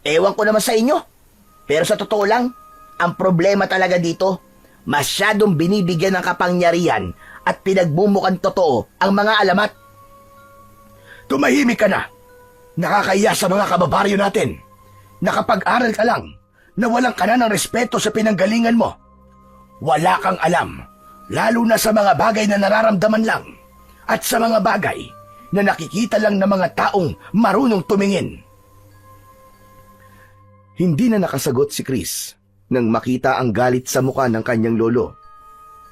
Ewan ko naman sa inyo. Pero sa totoo lang, ang problema talaga dito, masyadong binibigyan ng kapangyarihan at pinagmumukhang totoo ang mga alamat. Tumahimik ka na. Nakakaya sa mga kababaryo natin. Nakapag-aral ka lang na walang ka na ng respeto sa pinanggalingan mo. Wala kang alam, lalo na sa mga bagay na nararamdaman lang at sa mga bagay na nakikita lang ng mga taong marunong tumingin. Hindi na nakasagot si Chris nang makita ang galit sa muka ng kanyang lolo.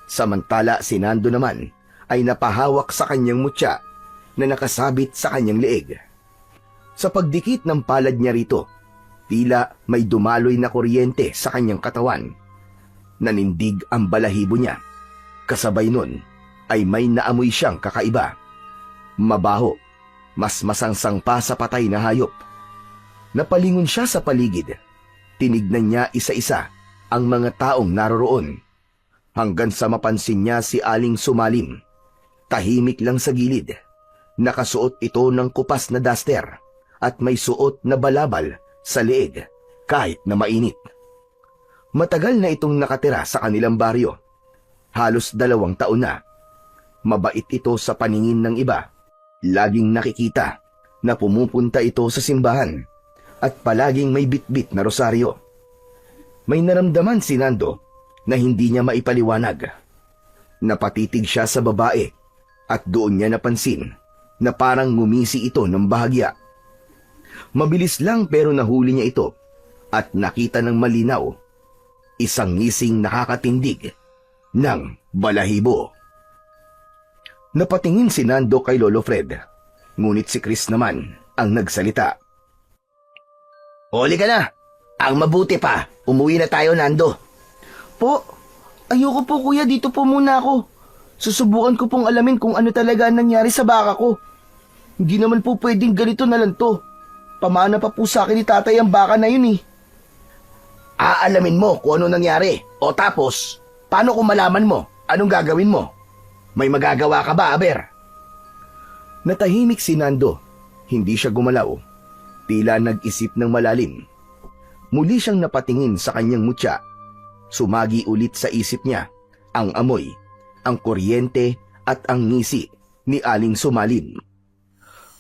Samantala si Nando naman ay napahawak sa kanyang mutya na nakasabit sa kanyang leeg. Sa pagdikit ng palad niya rito, tila may dumaloy na kuryente sa kanyang katawan. Nanindig ang balahibo niya. Kasabay nun ay may naamoy siyang kakaiba. Mabaho, mas masangsang pa sa patay na hayop. Napalingon siya sa paligid. Tinignan niya isa-isa ang mga taong naroroon. Hanggang sa mapansin niya si Aling Sumalim. Tahimik lang sa gilid. Nakasuot ito ng kupas na duster at may suot na balabal sa leeg kahit na mainit. Matagal na itong nakatira sa kanilang baryo. Halos 2 taon na. Mabait ito sa paningin ng iba. Laging nakikita na pumupunta ito sa simbahan at palaging may bitbit na rosaryo. May naramdaman si Nando na hindi niya maipaliwanag. Napatitig siya sa babae at doon niya napansin na parang ngumisi ito ng bahagya. Mabilis lang pero nahuli niya ito at nakita ng malinaw isang ngising nakakatindig ng balahibo. Napatingin si Nando kay Lolo Fred, ngunit si Chris naman ang nagsalita. Huli ka na. Ang mabuti pa, umuwi na tayo, Nando. Po, ayoko po kuya, dito po muna ako. Susubukan ko pong alamin kung ano talaga ang nangyari sa baka ko. Hindi naman po pwedeng ganito na lang to. Pamana pa po sa akin ni tatay ang baka na yun eh. Aalamin mo kung ano nangyari. O tapos, paano kung malaman mo? Anong gagawin mo? May magagawa ka ba, Aber? Natahimik si Nando. Hindi siya gumalaw. Tila nag-isip ng malalim. Muli siyang napatingin sa kanyang mutya. Sumagi ulit sa isip niya ang amoy, ang kuryente at ang ngisi ni Aling Sumalim.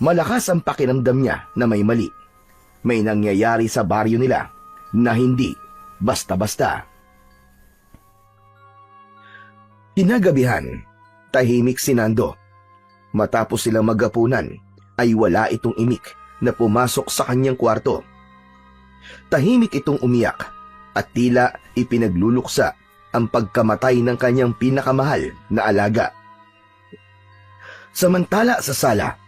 Malakas ang pakiramdam niya na may mali. May nangyayari sa baryo nila na hindi basta-basta. Kinagabihan, tahimik si Nando. Matapos silang maghapunan, ay wala itong imik na pumasok sa kanyang kwarto. Tahimik itong umiyak at tila ipinagluluksa ang pagkamatay ng kanyang pinakamahal na alaga. Samantala sa sala,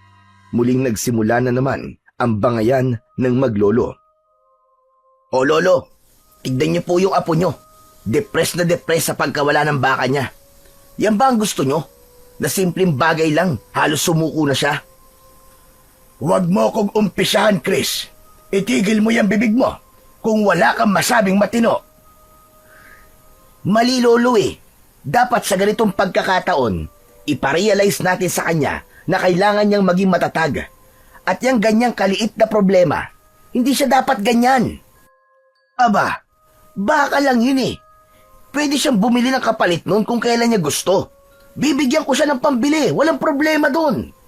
muling nagsimula na naman ang bangayan ng maglolo. O lolo, tignan niyo po yung apo niyo. Depressed na depressed sa pagkawala ng baka niya. Yan ba ang gusto niyo? Na simpleng bagay lang, halos sumuko na siya. Huwag mo kong umpisahan, Chris. Itigil mo yung bibig mo kung wala kang masabing matino. Mali lolo eh. Dapat sa ganitong pagkakataon, iparealize natin sa kanya na kailangan niyang maging matatag. At yung ganyang kaliit na problema, hindi siya dapat ganyan. Aba, baka lang yun eh. Pwede siyang bumili ng kapalit nun kung kailan niya gusto. Bibigyan ko siya ng pambili, walang problema dun.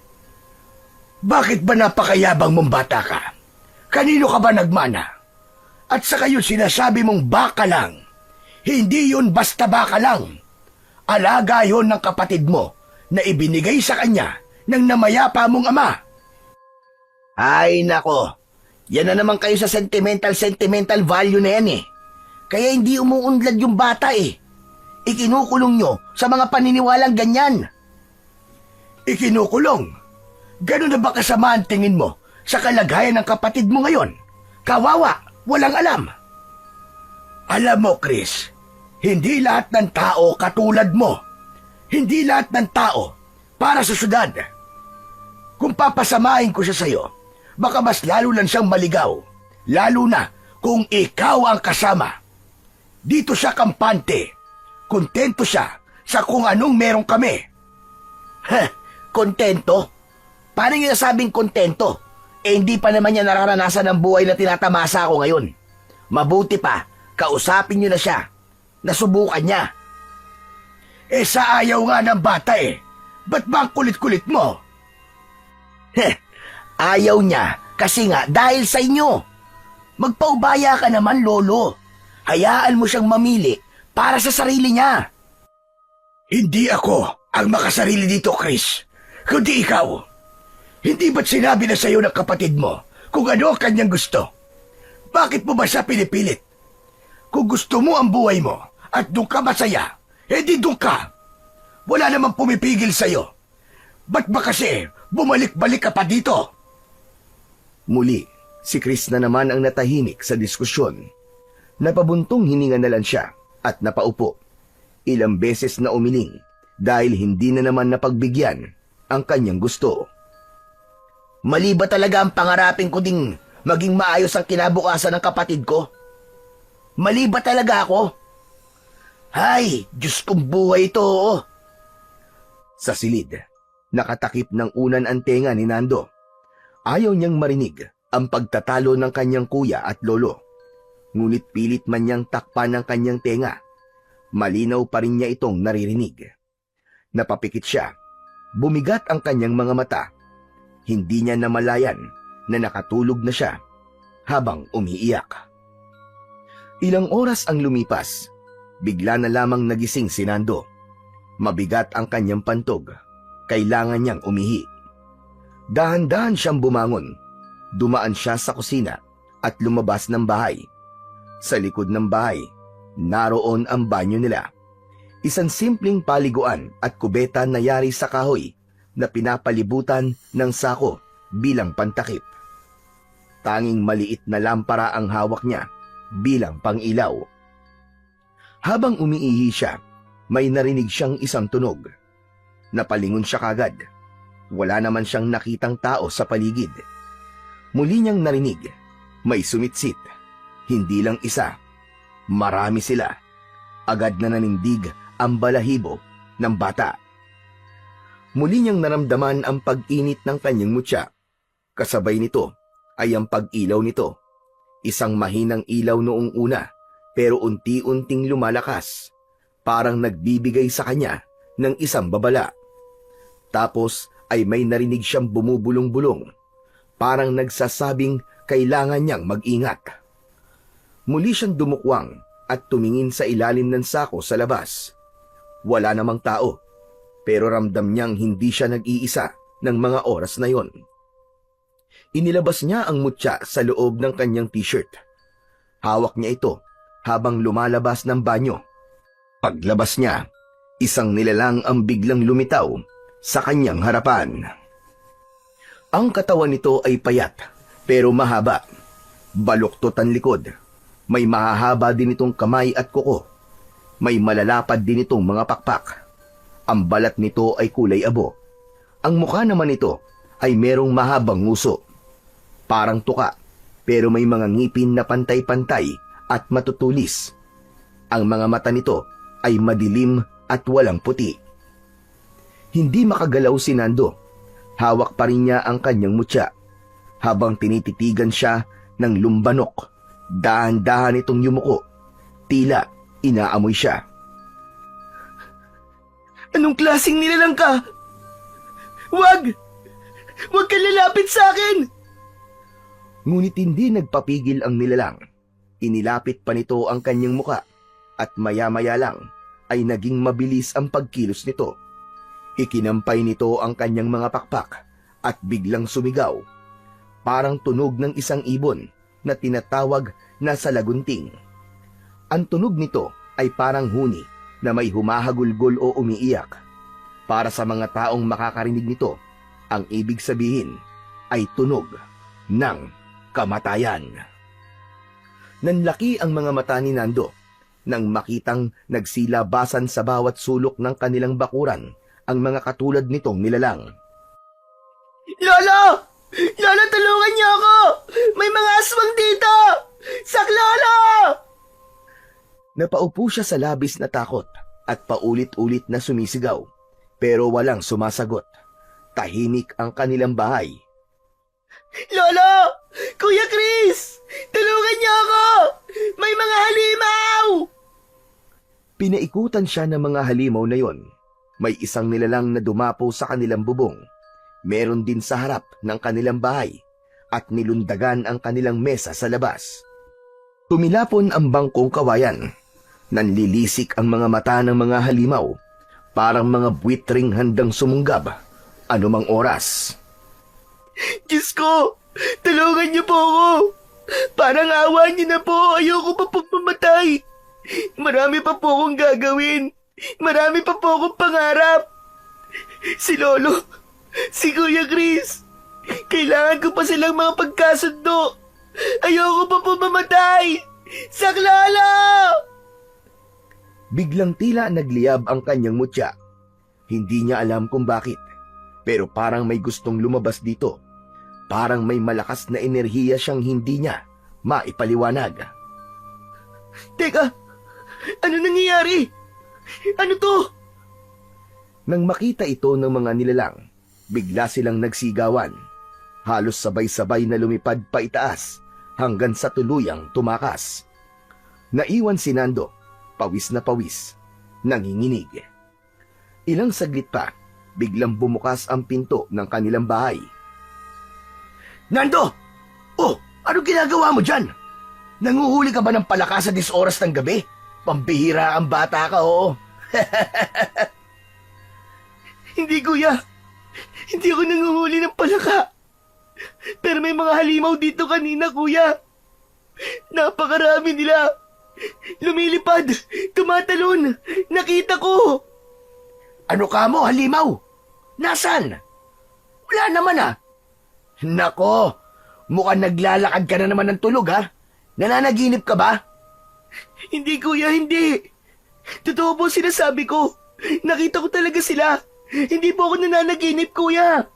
Bakit ba napakayabang mong bata ka? Kanino ka ba nagmana? At saka yun sinasabi mong baka lang. Hindi yun basta baka lang. Alaga yun ng kapatid mo na ibinigay sa kanya ng namayapa mong ama. Ay nako, Yan na naman kayo sa sentimental value na yan eh. Kaya hindi umuunlad yung bata eh. Ikinukulong nyo sa mga paniniwalang ganyan. Ikinukulong? Ganun na ba kasama ang tingin mo sa kalagayan ng kapatid mo ngayon? Kawawa, walang alam. Alam mo, Chris, hindi lahat ng tao katulad mo. Hindi lahat ng tao para sa syudad. Kung papasamahin ko siya sa'yo, baka mas lalo lang siyang maligaw. Lalo na kung ikaw ang kasama. Dito siya kampante. Kontento siya sa kung anong meron kami. Kontento? Paano niya nasabing kontento? Hindi pa naman niya nararanasan ang buhay na tinatamasa ako ngayon. Mabuti pa, kausapin niyo na siya. Nasubukan niya. Sa ayaw nga ng bata eh. Ba't ba ang kulit-kulit mo? Ayaw niya kasi nga dahil sa inyo. Magpaubaya ka naman, Lolo. Hayaan mo siyang mamili para sa sarili niya. Hindi ako ang makasarili dito, Chris. Kundi ikaw. Hindi ba't sinabi na sa'yo ng kapatid mo kung ano ang kanyang gusto? Bakit mo ba siya pinipilit? Kung gusto mo ang buhay mo at doon ka masaya, di doon ka. Wala namang pumipigil sa'yo. Ba't ba kasi bumalik-balik ka pa dito? Muli, si Chris na naman ang natahimik sa diskusyon. Napabuntong hininga na lang siya at napaupo. Ilang beses na umiling dahil hindi na naman napagbigyan ang kanyang gusto. Mali ba talaga ang pangarapin ko ding maging maayos ang kinabukasan ng kapatid ko? Mali ba talaga ako? Hay, Diyos kong buhay ito. Sa silid, nakatakip ng unan ang tenga ni Nando. Ayaw niyang marinig ang pagtatalo ng kanyang kuya at lolo. Ngunit pilit man niyang takpan ng kanyang tenga. Malinaw pa rin niya itong naririnig. Napapikit siya. Bumigat ang kanyang mga mata. Hindi niya namalayan na nakatulog na siya habang umiiyak. Ilang oras ang lumipas. Bigla na lamang nagising si Nando. Mabigat ang kanyang pantog. Kailangan niyang umihi. Dahan-dahan siyang bumangon. Dumaan siya sa kusina at lumabas ng bahay. Sa likod ng bahay, naroon ang banyo nila. Isang simpleng paliguan at kubeta na yari sa kahoy na pinapalibutan ng sako bilang pantakip. Tanging maliit na lampara ang hawak niya bilang pangilaw. Habang umiihi siya, may narinig siyang isang tunog. Napalingon siya kagad. Wala naman siyang nakitang tao sa paligid. Muli niyang narinig, may sumitsit. Hindi lang isa, marami sila. Agad na nanindig ang balahibo ng bata. Muli niyang naramdaman ang pag-init ng kanyang mutya. Kasabay nito ay ang pag-ilaw nito. Isang mahinang ilaw noong una, pero unti-unting lumalakas. Parang nagbibigay sa kanya ng isang babala. Tapos ay may narinig siyang bumubulong-bulong. Parang nagsasabing kailangan niyang mag-ingat. Muli siyang dumukwang at tumingin sa ilalim ng sako sa labas. Wala namang tao, pero ramdam niyang hindi siya nag-iisa ng mga oras na yon. Inilabas niya ang mutya sa loob ng kanyang t-shirt. Hawak niya ito habang lumalabas ng banyo. Paglabas niya, isang nilalang ang biglang lumitaw sa kanyang harapan. Ang katawan nito ay payat pero mahaba. Baluktot ang likod. May mahahaba din itong kamay at kuko. May malalapad din itong mga pakpak. Ang balat nito ay kulay abo. Ang mukha naman nito ay merong mahabang nguso. Parang tuka, pero may mga ngipin na pantay-pantay at matutulis. Ang mga mata nito ay madilim at walang puti. Hindi makagalaw si Nando. Hawak pa rin niya ang kanyang mutya. Habang tinititigan siya ng lumbanok, dahan-dahan itong yumuko. Tila inaamoy siya. Anong klaseng nilalang ka? Wag! Wag ka lalapit sa akin! Ngunit hindi nagpapigil ang nilalang. Inilapit pa nito ang kanyang muka at maya-maya lang ay naging mabilis ang pagkilos nito. Ikinampay nito ang kanyang mga pakpak at biglang sumigaw. parang tunog ng isang ibon na tinatawag na salagunting. Ang tunog nito ay parang huni na may humahagulgol o umiiyak. Para sa mga taong makakarinig nito, ang ibig sabihin ay tunog ng kamatayan. Nanlaki ang mga mata ni Nando nang makitang nagsilabasan sa bawat sulok ng kanilang bakuran ang mga katulad nitong nilalang. Lolo! Lolo, tulungan niyo ako! May mga aswang dito! Saklolo! Napaupo siya sa labis na takot at paulit-ulit na sumisigaw, pero walang sumasagot. Tahimik ang kanilang bahay. Lolo! Kuya Chris! Tulungan niyo ako! May mga halimaw! Pinaikutan siya ng mga halimaw na yon. May isang nilalang na dumapo sa kanilang bubong. Meron din sa harap ng kanilang bahay at nilundagan ang kanilang mesa sa labas. Tumilapon ang bangkong kawayan. Nanlilisik ang mga mata ng mga halimaw, parang mga buwitring handang sumunggab anumang oras. Diyos ko! Tulungan niyo po ako! Parang awa niyo na po! Ayoko pa po mamatay! Marami pa po akong gagawin! Marami pa po akong pangarap! Si Lolo! Si Kuya Chris! Kailangan ko pa silang mga pagkasundo! Ayoko pa po mamatay! Saklolo! Biglang tila nagliyab ang kanyang mutya. Hindi niya alam kung bakit, pero parang may gustong lumabas dito. Parang may malakas na enerhiya siyang hindi niya maipaliwanag. Teka! Ano nangyayari? Ano to? Nang makita ito ng mga nilalang, bigla silang nagsigawan. Halos sabay-sabay na lumipad pa itaas hanggang sa tuluyang tumakas. Naiwan si Nando, pawis na pawis, nanginginig. Ilang saglit pa, biglang bumukas ang pinto ng kanilang bahay. Nando! Oh, ano ginagawa mo dyan? Nanguhuli ka ba ng palaka sa oras ng gabi? Pambihira ang bata ka, oo. Hindi, kuya. Hindi ako nanguhuli ng palaka. Pero may mga halimaw dito kanina, kuya. Napakarami nila. Lumilipad, tumatalon. Nakita ko. Ano ka mo, halimaw? Nasaan? Wala naman ah. Nako, mukhang naglalakad ka na naman ng tulog ha? Nananaginip ka ba? Hindi, kuya, hindi. Totoo po sinasabi ko. Nakita ko talaga sila. Hindi po ako nananaginip, kuya.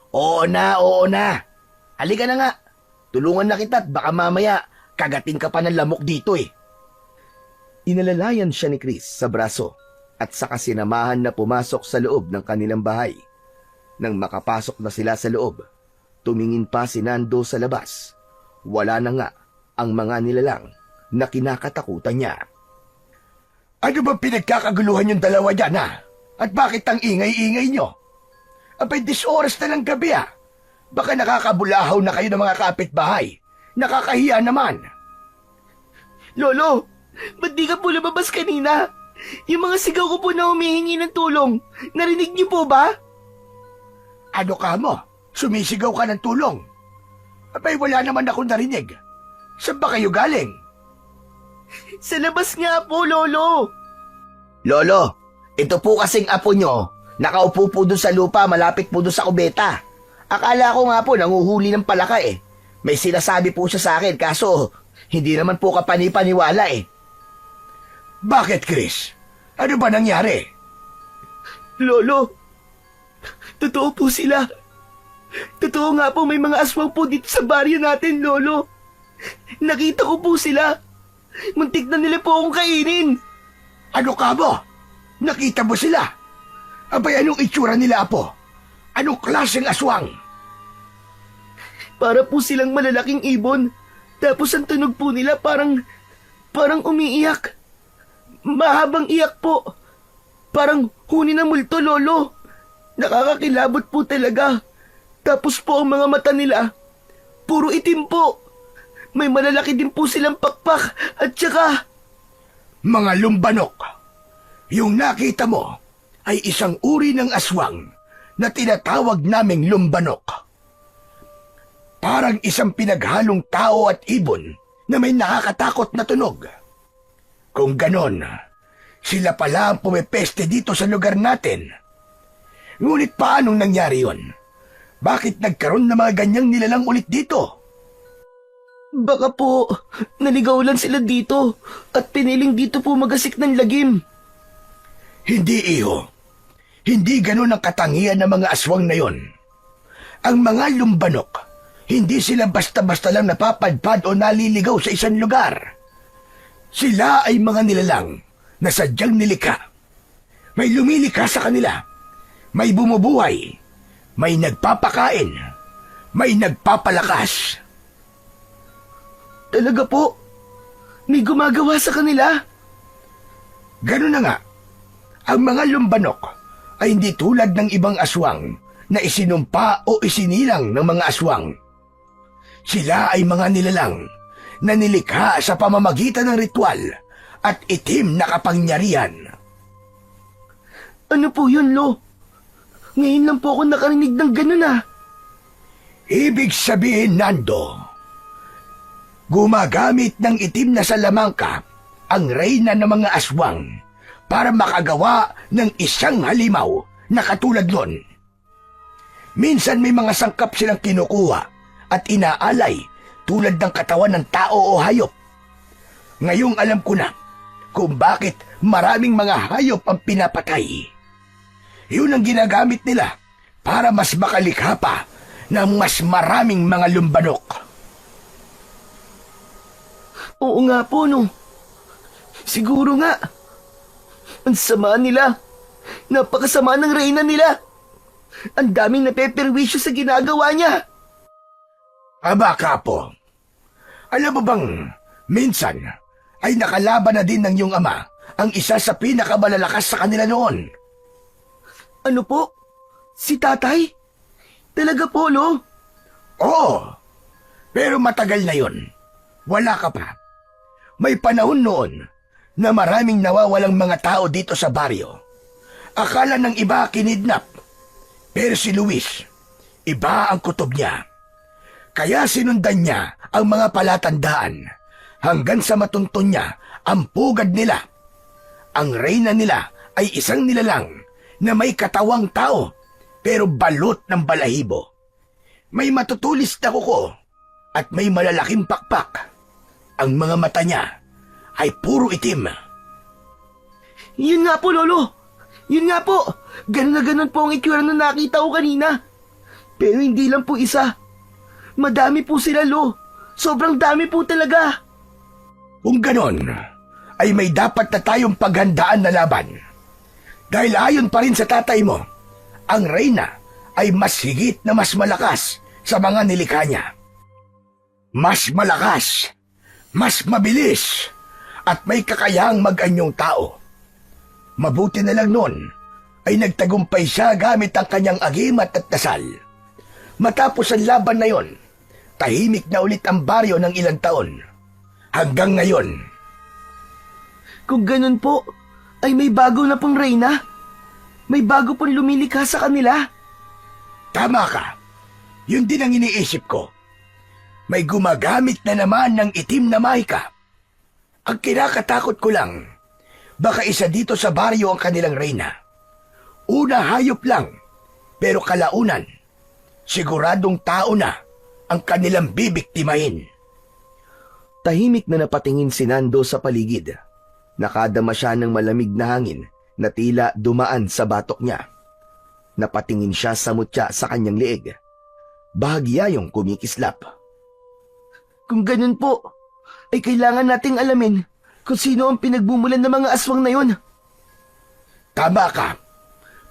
Oo na, oo na. Halika na nga. Tulungan na kita at baka mamaya kagating ka pa ng lamok dito eh. Inalalayan siya ni Chris sa braso at saka sinamahan na pumasok sa loob ng kanilang bahay. Nang makapasok na sila sa loob, tumingin pa si Nando sa labas. Wala na nga ang mga nilalang na kinakatakutan niya. Ano ba pinagkakaguluhan yung dalawa dyan ha? At bakit ang ingay-ingay nyo? Abay, oras na ng gabi ah. Baka nakakabulahaw na kayo ng mga kapitbahay. Nakakahiya naman. Lolo, ba't di ka po lumabas kanina? Yung mga sigaw ko po na humihingi ng tulong, narinig niyo po ba? Ano ka mo? Sumisigaw ka ng tulong. Abay, wala naman akong narinig. Saan ba kayo galing? Sa labas nga po, Lolo. Lolo, ito po kasing apo nyo. Nakaupo po doon sa lupa, malapit po doon sa kubeta. Akala ko nga po nanguhuli ng palaka eh. May sinasabi po siya sa akin, kaso hindi naman po kapani-paniwala eh. Bakit, Chris? Ano ba nangyari? Lolo, totoo po sila. Totoo nga po may mga aswang po dito sa baryo natin, Lolo. Nakita ko po sila. Muntik na nila po akong kainin. Ano ka mo? Nakita mo sila? Abay, anong itsura nila, apo? Anong klaseng aswang? Para po silang malalaking ibon. Tapos ang tunog po nila parang umiiyak. Mahabang iyak po. Parang huni ng multo, Lolo. Nakakakilabot po talaga. Tapos po ang mga mata nila, puro itim po. May malalaki din po silang pakpak at saka... Mga lumbanok. Yung nakita mo ay isang uri ng aswang na tinatawag naming lumbanok. Parang isang pinaghalong tao at ibon na may nakakatakot na tunog. Kung ganon, sila pala ang pumipeste dito sa lugar natin. Ngunit paanong nangyari yon? Bakit nagkaroon ng mga ganyang nilalang ulit dito? Baka po, naligaw lang sila dito at piniling dito po magasik ng lagim. Hindi, iho. Hindi ganon ang katangian ng mga aswang na yon. Ang mga lumbanok, hindi sila basta-basta lang napapadpad o naliligaw sa isang lugar. Sila ay mga nilalang na sadyang nilikha. May lumilikha sa kanila. May bumubuhay. May nagpapakain. May nagpapalakas. Talaga po? May gumagawa sa kanila? Ganun na nga. Ang mga lumbanok ay hindi tulad ng ibang aswang na isinumpa o isinilang ng mga aswang. Sila ay mga nilalang na nilikha sa pamamagitan ng ritual at itim na kapangyarihan. Ano po yun, Lo? Ngayon lang po ako nakarinig ng ganun ah. Ibig sabihin, Nando, gumagamit ng itim na salamangka ang reyna ng mga aswang para makagawa ng isang halimaw na katulad nun. Minsan may mga sangkap silang kinukuha at inaalay tulad ng katawan ng tao o hayop. Ngayong alam ko na kung bakit maraming mga hayop ang pinapatay. Yun ang ginagamit nila para mas makalikha pa ng mas maraming mga lumbanok. Oo nga po, no. Siguro nga. Ang sama nila. Napakasama ng reyna nila. Ang daming napeperwisyo sa ginagawa niya. Aba, Kapo. Alam mo bang, minsan ay nakalaban na din ng iyong ama ang isa sa pinakamalalakas sa kanila noon. Ano po? Si tatay? Talaga po, no? Oo, pero matagal na yon. Wala ka pa. May panahon noon na maraming nawawalang mga tao dito sa baryo. Akala ng iba kinidnap. Pero si Luis, iba ang kutob niya. Kaya sinundan niya ang mga palatandaan hanggang sa matuntun niya ang pugad nila. Ang reyna nila ay isang nilalang na may katawang tao pero balot ng balahibo. May matutulis na kuko at may malalaking pakpak. Ang mga mata niya ay puro itim. Yun nga po, Lolo. Yun nga po. Ganun na ganun po ang itsura na nakita ko kanina. Pero hindi lang po isa. Madami po sila, Lo. Sobrang dami po talaga. Kung ganon, ay may dapat na tayong paghandaan na laban. Dahil ayon pa rin sa tatay mo, ang reyna ay mas higit na mas malakas sa mga nilikha niya. Mas malakas, mas mabilis, at may kakayahang mag-anyong tao. Mabuti na lang noon ay nagtagumpay siya gamit ang kanyang agimat at dasal. Matapos ang laban na yon, tahimik na ulit ang baryo ng ilang taon. Hanggang ngayon. Kung ganun po, ay may bago na pong reyna. May bago pong lumilikha sa kanila. Tama ka. Yun din ang iniisip ko. May gumagamit na naman ng itim na mahika. Ang kinakatakot ko lang, baka isa dito sa baryo ang kanilang reyna. Una hayop lang, pero kalaunan, siguradong tao na ang kanilang bibiktimahin. Tahimik na napatingin si Nando sa paligid. Nakadama siya ng malamig na hangin na tila dumaan sa batok niya. Napatingin siya sa mutya sa kanyang leeg. Bahagya yung kumikislap. Kung ganun po, ay kailangan nating alamin kung sino ang pinagbumulan ng mga aswang na yon. Tama ka.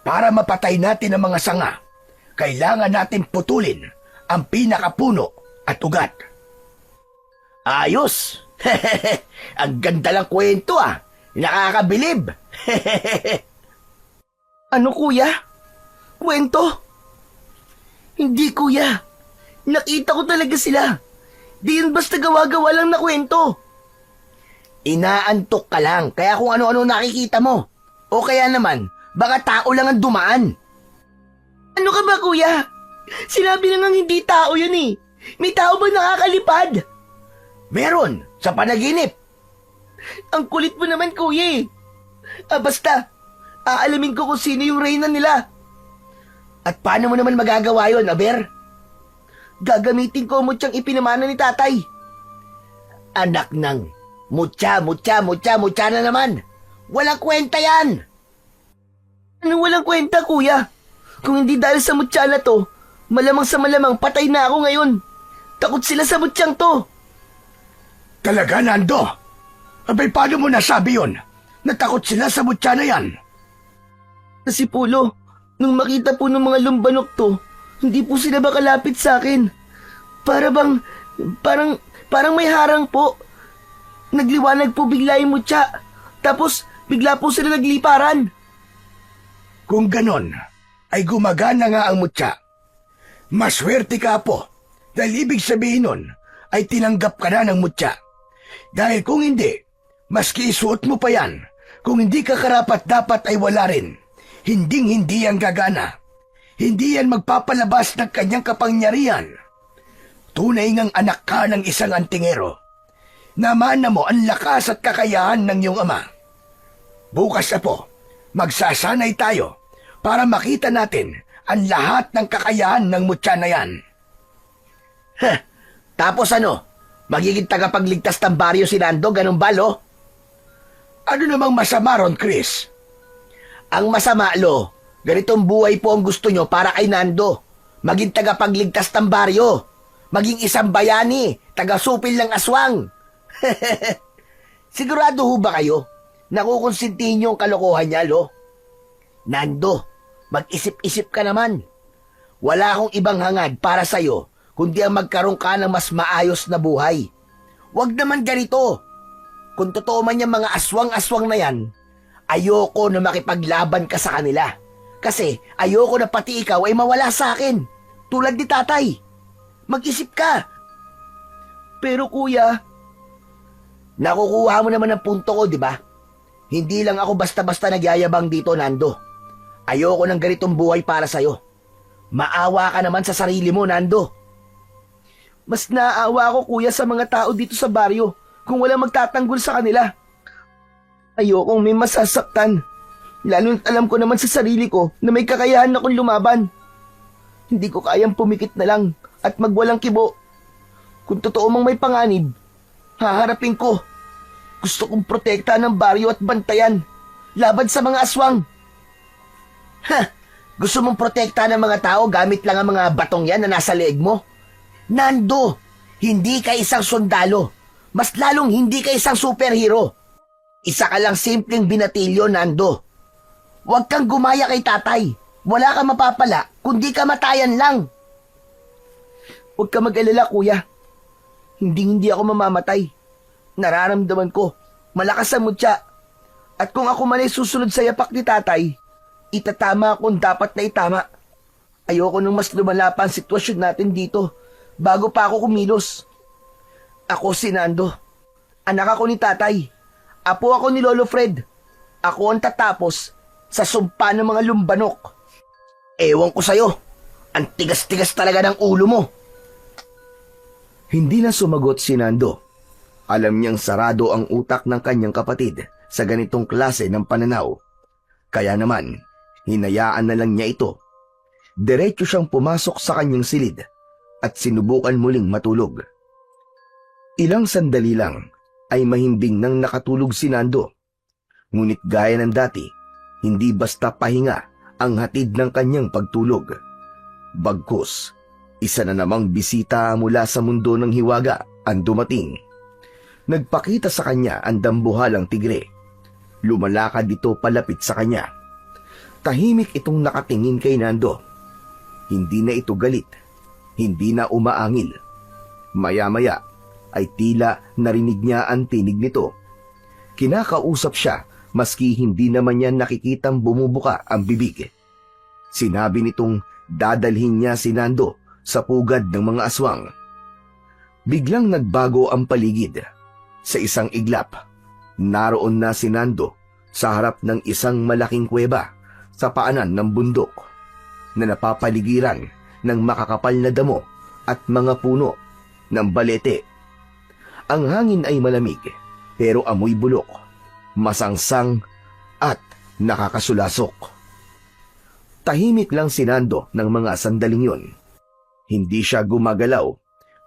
Para mapatay natin ang mga sanga, kailangan natin putulin ang pinakapuno at ugat. Ayos! Ang ganda lang kwento ah. Nakakabilib. Ano, kuya? Kwento? Hindi, kuya. Nakita ko talaga sila. Di yun basta gawa-gawa lang na kwento. Inaantok ka lang, kaya kung ano-ano nakikita mo. O kaya naman, baka tao lang ang dumaan. Ano ka ba, kuya? Sinabi na nga hindi tao yun eh. May tao bang nakakalipad? Meron, sa panaginip. Ang kulit mo naman, kuya eh. Basta, aalamin ko kung sino yung reyna nila. At paano mo naman magagawa yon, Aber? Gagamitin ko mo tiyang ipinamana ni tatay. Anak ng mutya na naman. Walang kwenta yan. Ano walang kwenta, kuya? Kung hindi dahil sa mutya na to, malamang sa malamang patay na ako ngayon. Takot sila sa mutyang to. Talaga, Nando? Abay, paano mo nasabi yon? Natakot sila sa mutya na yan. Kasi Pulo, nung makita po ng mga lumbanok to, hindi po sila makalapit sa akin. Parang may harang po. Nagliwanag po bigla yung mutya. Tapos, bigla po sila nagliparan. Kung ganon, ay gumagana nga ang mutya. Maswerte ka po, dahil ibig sabihin nun ay tinanggap ka na ng mutya. Dahil kung hindi, maski isuot mo pa yan, kung hindi ka karapat-dapat ay wala rin. Hinding-hindi yan gagana. Hindi yan magpapalabas ng kanyang kapangyarihan. Tunay ngang anak ka ng isang antingero. Namana mo ang lakas at kakayahan ng iyong ama. Bukas na po, magsasanay tayo para makita natin ang lahat ng kakayahan ng mutya na yan. Tapos ano? Magiging tagapagligtas ng baryo si Nando, ganun ba, Lo? Ano namang masama ron, Chris? Ang masama, Lo, ganitong buhay po ang gusto nyo para kay Nando. Maging tagapagligtas ng baryo. Maging isang bayani, taga-supil ng aswang. Sigurado ho ba kayo? Nakukonsintihin nyo ang kalokohan niya, Lo? Nando, mag-isip-isip ka naman. Wala akong ibang hangad para sa'yo, kundi ang magkaroon ka ng mas maayos na buhay. Huwag naman ganito. Kung totoo man yung mga aswang-aswang na yan, ayoko na makipaglaban ka sa kanila. Kasi ayoko na pati ikaw ay mawala sa akin. Tulad ni tatay. Mag-isip ka. Pero kuya, nakukuha mo naman ang punto ko, di ba? Hindi lang ako basta-basta nagyayabang dito, Nando. Ayoko ng ganitong buhay para sa'yo. Maawa ka naman sa sarili mo, Nando. Mas naaawa ako, kuya, sa mga tao dito sa baryo kung wala magtatanggol sa kanila. Ayokong may masasaktan. Lalo na't alam ko naman sa sarili ko na may kakayahan akong lumaban. Hindi ko kayang pumikit na lang at magwalang kibo. Kung totoo mang may panganib, haharapin ko. Gusto kong protektahan ng baryo at bantayan laban sa mga aswang. Gusto mong protektahan ng mga tao gamit lang ang mga batong yan na nasa leeg mo? Nando, hindi ka isang sundalo. Mas lalong hindi ka isang superhero. Isa ka lang simpleng binatilyo, Nando. Huwag kang gumaya kay tatay. Wala kang mapapala, kundi kamatayan lang. Huwag ka mag-alala, kuya. Hindi ako mamamatay. Nararamdaman ko, malakas ang mutya. At kung ako man ay susunod sa yapak ni tatay, itatama kung dapat na itama. Ayoko nang mas lumala pa ang sitwasyon natin dito bago pa ako kumilos. Ako si Nando. Anak ako ni tatay. Apo ako ni Lolo Fred. Ako ang tatapos sa sumpa ng mga lumbanok. Ewan ko sa'yo. Ang tigas-tigas talaga ng ulo mo. Hindi na sumagot si Nando. Alam niyang sarado ang utak ng kanyang kapatid sa ganitong klase ng pananaw. Kaya naman, hinayaan na lang niya ito. Diretso siyang pumasok sa kanyang silid at sinubukan muling matulog. Ilang sandali lang ay mahimbing nang nakatulog si Nando. Ngunit gaya ng dati, hindi basta pahinga ang hatid ng kanyang pagtulog. Bagkus, isa na namang bisita mula sa mundo ng hiwaga ang dumating. Nagpakita sa kanya ang dambuhalang tigre. Lumalakad ito palapit sa kanya. Tahimik itong nakatingin kay Nando. Hindi na ito galit. Hindi na umaangil. Maya-maya ay tila narinig niya ang tinig nito. Kinakausap siya maski hindi naman niya nakikitang bumubuka ang bibig. Sinabi nitong dadalhin niya si Nando sa pugad ng mga aswang. Biglang nagbago ang paligid. Sa isang iglap, naroon na si Nando sa harap ng isang malaking kuweba sa paanan ng bundok na napapaligiran ng makakapal na damo at mga puno ng balete. Ang hangin ay malamig pero amoy bulok, masangsang at nakakasulasok. Tahimik lang si Nando ng mga sandaling yun. Hindi siya gumagalaw,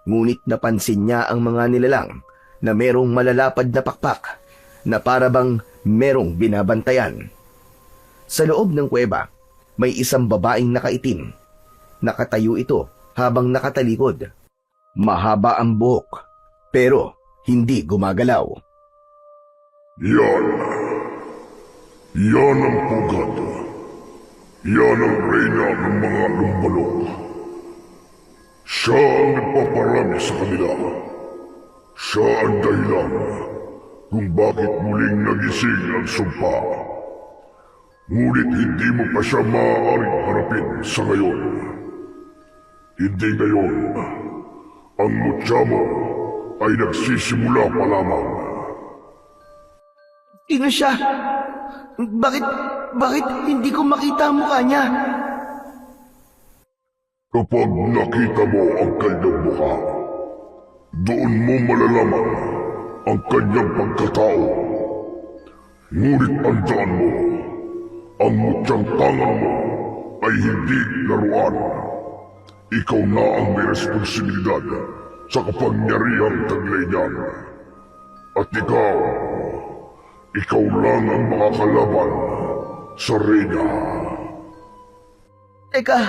ngunit napansin niya ang mga nilalang na merong malalapad na pakpak na parabang merong binabantayan. Sa loob ng kuweba, may isang babaeng nakaitim. Nakatayo ito habang nakatalikod. Mahaba ang buhok, pero hindi gumagalaw. Yan. Yan ang pugad. Yan ang reyna ng mga lumbalok. Siya ang nagpaparami sa kanila. Siya ang dahilan kung bakit muling nagising ang sumpa. Ngunit hindi mo pa siya maaaring harapin sa ngayon. Hindi ngayon. Ang mutya mo ay nagsisimula pa lamang. Sino siya? Bakit hindi ko makita ang mukha niya? Kapag nakita mo ang kanyang mukha, doon mo malalaman ang kanyang pagkatao. Ngunit tandaan mo, ang mutyang tangan mo ay hindi laruan. Ikaw na ang may responsibilidad sa kapangyarihang taglay niyan. At ikaw lang ang makakalaban sa reyna. Teka,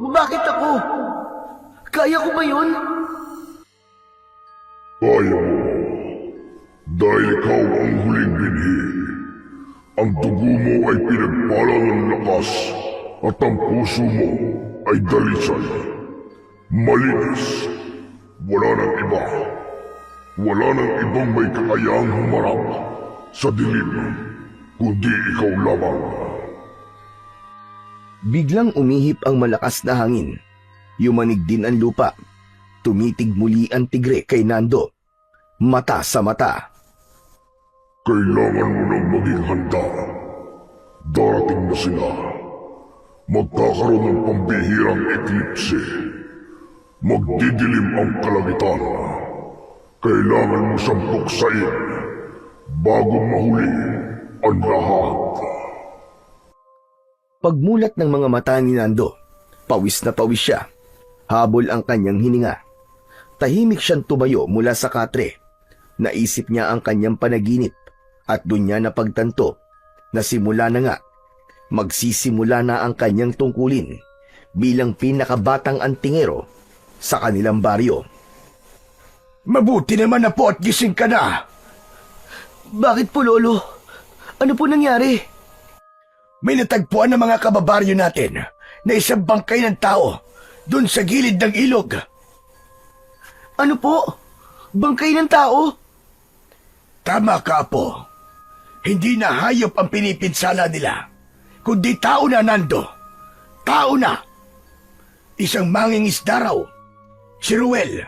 bakit ako? Kaya ko ba yun? Kaya mo, dahil ikaw ang huling binhi. Ang dugo mo ay pinagpala ng lakas at ang puso mo ay dalisay. Malinis. Wala nang iba. Wala nang ibang may kakayahang humarap sa dilim, kundi ikaw lamang. Biglang umihip ang malakas na hangin. Yumanig din ang lupa. Tumitig muli ang tigre kay Nando. Mata sa mata. Kailangan mo nang maging handa. Darating na sila. Magkakaroon ng pambihirang eklipse. Magdidilim ang kalangitan. Kailangan mo siyang buksain bago mahuli ang lahat. Pagmulat ng mga mata ni Nando, pawis na pawis siya. Habol ang kanyang hininga. Tahimik siyang tumayo mula sa katre. Naisip niya ang kanyang panaginip at doon niya napagtanto na simula na nga, magsisimula na ang kanyang tungkulin bilang pinakabatang antingero sa kanilang baryo. Mabuti naman na po at gising ka na. Bakit po, Lolo? Ano po nangyari? May natagpuan ng mga kababaryo natin na isang bangkay ng tao doon sa gilid ng ilog. Ano po? Bangkay ng tao? Tama ka, Apo. Hindi na hayop ang pinipinsala nila, kundi tao na, Nando. Tao na. Isang mangingisda raw. Si Ruel.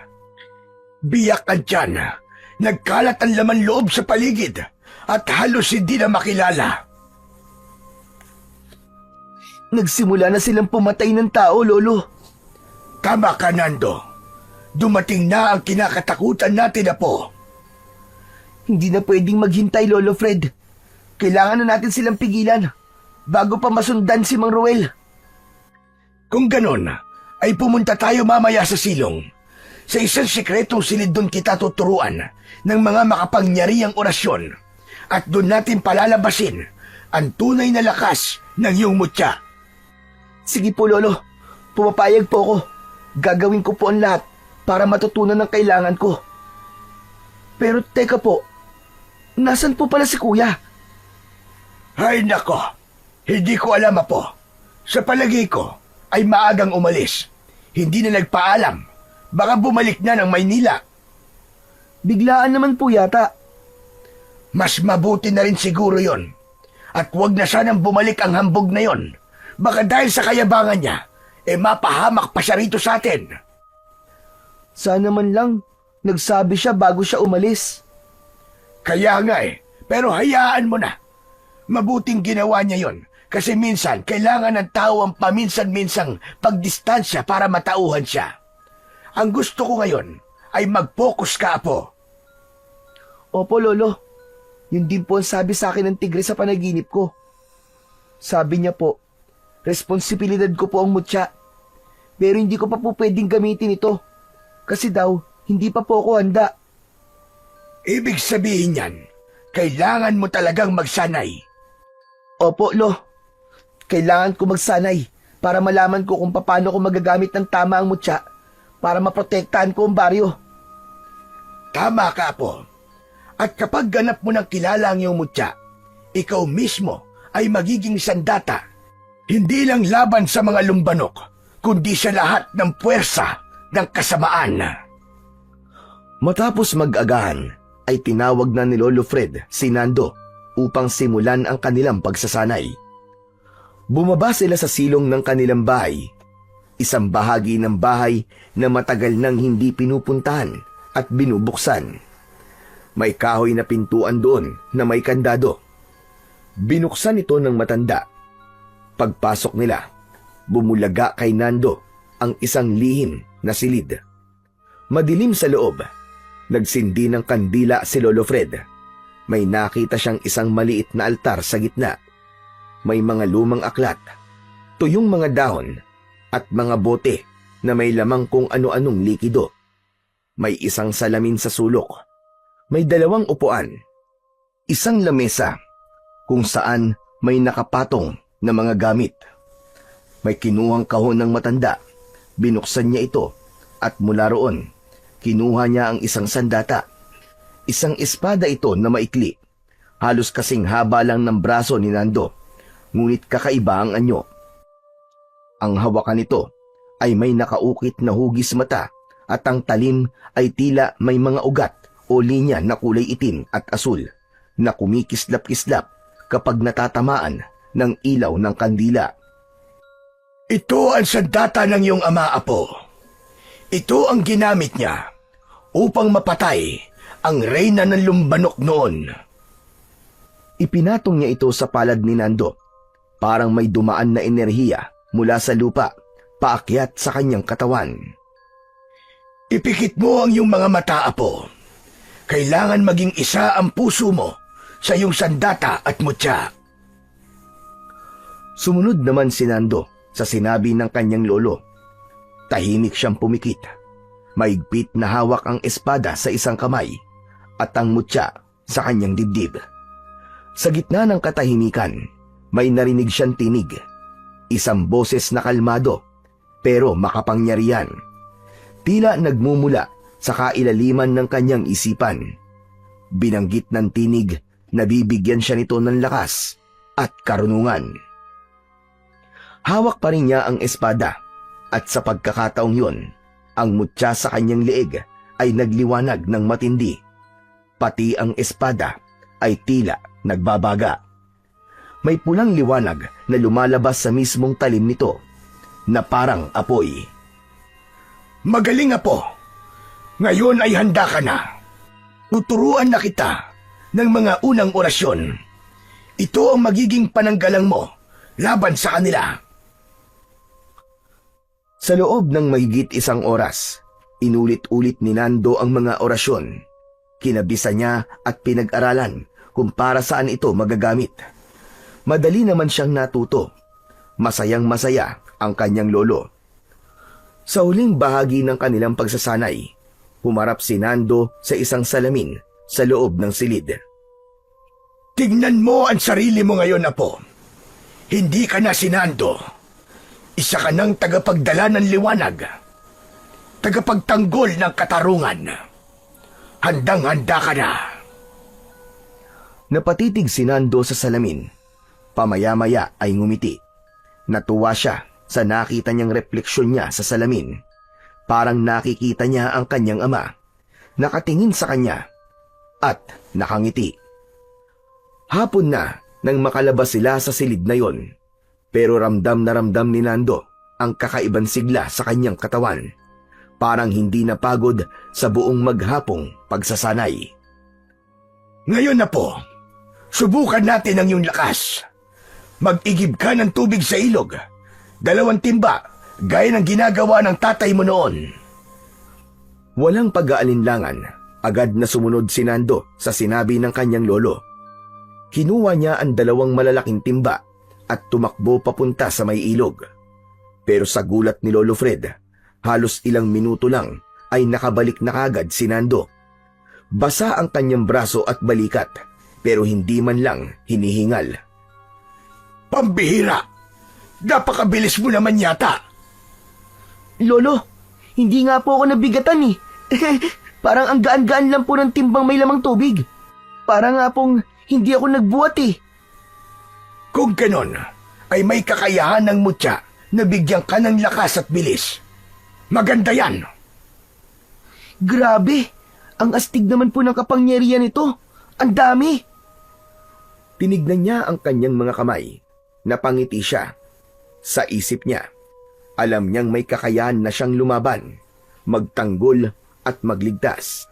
Biyak ang tiyan. Nagkalat ang laman loob sa paligid at halos hindi na makilala. Nagsimula na silang pumatay ng tao, Lolo. Tama ka, Nando. Dumating na ang kinakatakutan natin, Apo. Hindi na pwedeng maghintay, Lolo Fred. Kailangan na natin silang pigilan bago pa masundan si Mang Ruel. Kung ganon, ay pumunta tayo mamaya sa silong. Sa isang sikretong silid doon kita tuturuan ng mga makapangyarihang orasyon at doon natin palalabasin ang tunay na lakas ng iyong mutya. Sige po, Lolo. Pumapayag po ako. Gagawin ko po ang lahat para matutunan ang kailangan ko. Pero teka po, nasan po pala si Kuya? Ay nako, hindi ko alam, Apo. Sa palagay ko ay maagang umalis. Hindi na nagpaalam. Baka bumalik na ng Maynila. Biglaan naman po yata. Mas mabuti na rin siguro yon. At huwag na sanang bumalik ang hambog na yon. Baka dahil sa kayabangan niya, mapahamak pa siya rito sa atin. Sana man lang, nagsabi siya bago siya umalis. Kaya nga pero hayaan mo na. Mabuting ginawa niya yon Kasi minsan, kailangan ng tao ang paminsan-minsang pagdistansya para matauhan siya. Ang gusto ko ngayon ay mag-focus ka, Apo. Opo, Lolo. Yun din po ang sabi sa akin ng tigre sa panaginip ko. Sabi niya po, responsibilidad ko po ang mutya. Pero hindi ko pa po pwedeng gamitin ito. Kasi daw, hindi pa po ako handa. Ibig sabihin yan, kailangan mo talagang magsanay. Opo, Lo. Kailangan ko magsanay para malaman ko kung paano ko magagamit ng tama ang mutya para maprotektahan ko ang baryo. Tama ka, Apo. At kapag ganap mo ng kilala ang iyong mutya, ikaw mismo ay magiging sandata. Hindi lang laban sa mga lumbanok, kundi sa lahat ng puwersa ng kasamaan. Matapos mag-agahan, ay tinawag na ni Lolo Fred si Nando upang simulan ang kanilang pagsasanay. Bumaba sila sa silong ng kanilang bahay, isang bahagi ng bahay na matagal nang hindi pinupuntahan at binubuksan. May kahoy na pintuan doon na may kandado. Binuksan ito ng matanda. Pagpasok nila, bumulaga kay Nando ang isang lihim na silid. Madilim sa loob. Nagsindi ng kandila si Lolo Fred. May nakita siyang isang maliit na altar sa gitna. May mga lumang aklat, tuyong mga dahon, at mga bote na may lamang kung ano-anong likido. May isang salamin sa sulok. May 2 upuan. Isang lamesa kung saan may nakapatong na mga gamit. May kinuhang kahon ng matanda. Binuksan niya ito at mula roon, kinuha niya ang isang sandata. Isang espada ito na maikli. Halos kasing haba lang ng braso ni Nando, ngunit kakaiba ang anyo. Ang hawakan nito ay may nakaukit na hugis mata at ang talim ay tila may mga ugat o linya na kulay itim at asul na kumikislap-kislap kapag natatamaan ng ilaw ng kandila. Ito ang sandata ng iyong ama, Apo. Ito ang ginamit niya upang mapatay ang reyna ng lumbanok noon. Ipinatong niya ito sa palad ni Nando. Parang may dumaan na enerhiya mula sa lupa, paakyat sa kanyang katawan. Ipikit mo ang iyong mga mata, Apo. Kailangan maging isa ang puso mo sa iyong sandata at mutya. Sumunod naman si Nando sa sinabi ng kanyang lolo. Tahimik siyang pumikit. Maigpit na hawak ang espada sa isang kamay at ang mutya sa kanyang dibdib. Sa gitna ng katahimikan, may narinig siyang tinig. Isang boses na kalmado pero makapangyarihan. Tila nagmumula sa kailaliman ng kanyang isipan. Binanggit ng tinig na bibigyan siya nito ng lakas at karunungan. Hawak pa rin niya ang espada at sa pagkakataong yun, ang mutya sa kanyang leeg ay nagliwanag ng matindi. Pati ang espada ay tila nagbabaga. May pulang liwanag na lumalabas sa mismong talim nito na parang apoy. Magaling, Apo. Ngayon ay handa ka na. Tuturuan na kita ng mga unang orasyon. Ito ang magiging pananggalang mo laban sa kanila. Sa loob ng mahigit 1 oras, inulit-ulit ni Nando ang mga orasyon. Kinabisa niya at pinag-aralan kung para saan ito magagamit. Madali naman siyang natuto. Masayang-masaya ang kanyang lolo. Sa huling bahagi ng kanilang pagsasanay, humarap si Nando sa isang salamin sa loob ng silid. Tignan mo ang sarili mo ngayon, Apo. Hindi ka na si Nando. Isa ka ng tagapagdala ng liwanag. Tagapagtanggol ng katarungan. Handang-handa ka na. Napatitig si Nando sa salamin. Pamaya-maya ay ngumiti. Natuwa siya sa nakita niyang refleksyon niya sa salamin. Parang nakikita niya ang kanyang ama. Nakatingin sa kanya at nakangiti. Hapon na nang makalabas sila sa silid na yon. Pero ramdam na ramdam ni Nando ang kakaibang sigla sa kanyang katawan. Parang hindi napagod sa buong maghapong pagsasanay. Ngayon na po, subukan natin ang iyong lakas. Mag-igib ka ng tubig sa ilog. 2 timba, gaya ng ginagawa ng tatay mo noon. Walang pag-aalinlangan, agad na sumunod si Nando sa sinabi ng kanyang lolo. Kinuha niya ang 2 malalaking timba at tumakbo papunta sa may ilog. Pero sa gulat ni Lolo Fred, halos ilang minuto lang ay nakabalik na kagad si Nando. Basa ang kanyang braso at balikat, pero hindi man lang hinihingal. Pambihira! Napakabilis mo naman yata. Lolo, hindi nga po ako nabigatan eh. Parang ang gaan-gaan lang po ng timbang may lamang tubig. Parang nga pong hindi ako nagbuhat eh. Kung ganon, ay may kakayahan ng mutya na bigyan ka ng lakas at bilis. Maganda yan. Grabe, ang astig naman po ng kapangyarihan nito. Ang dami. Tinignan niya ang kanyang mga kamay. Napangiti siya. Sa isip niya, alam niyang may kakayahan na siyang lumaban, magtanggol at magligtas.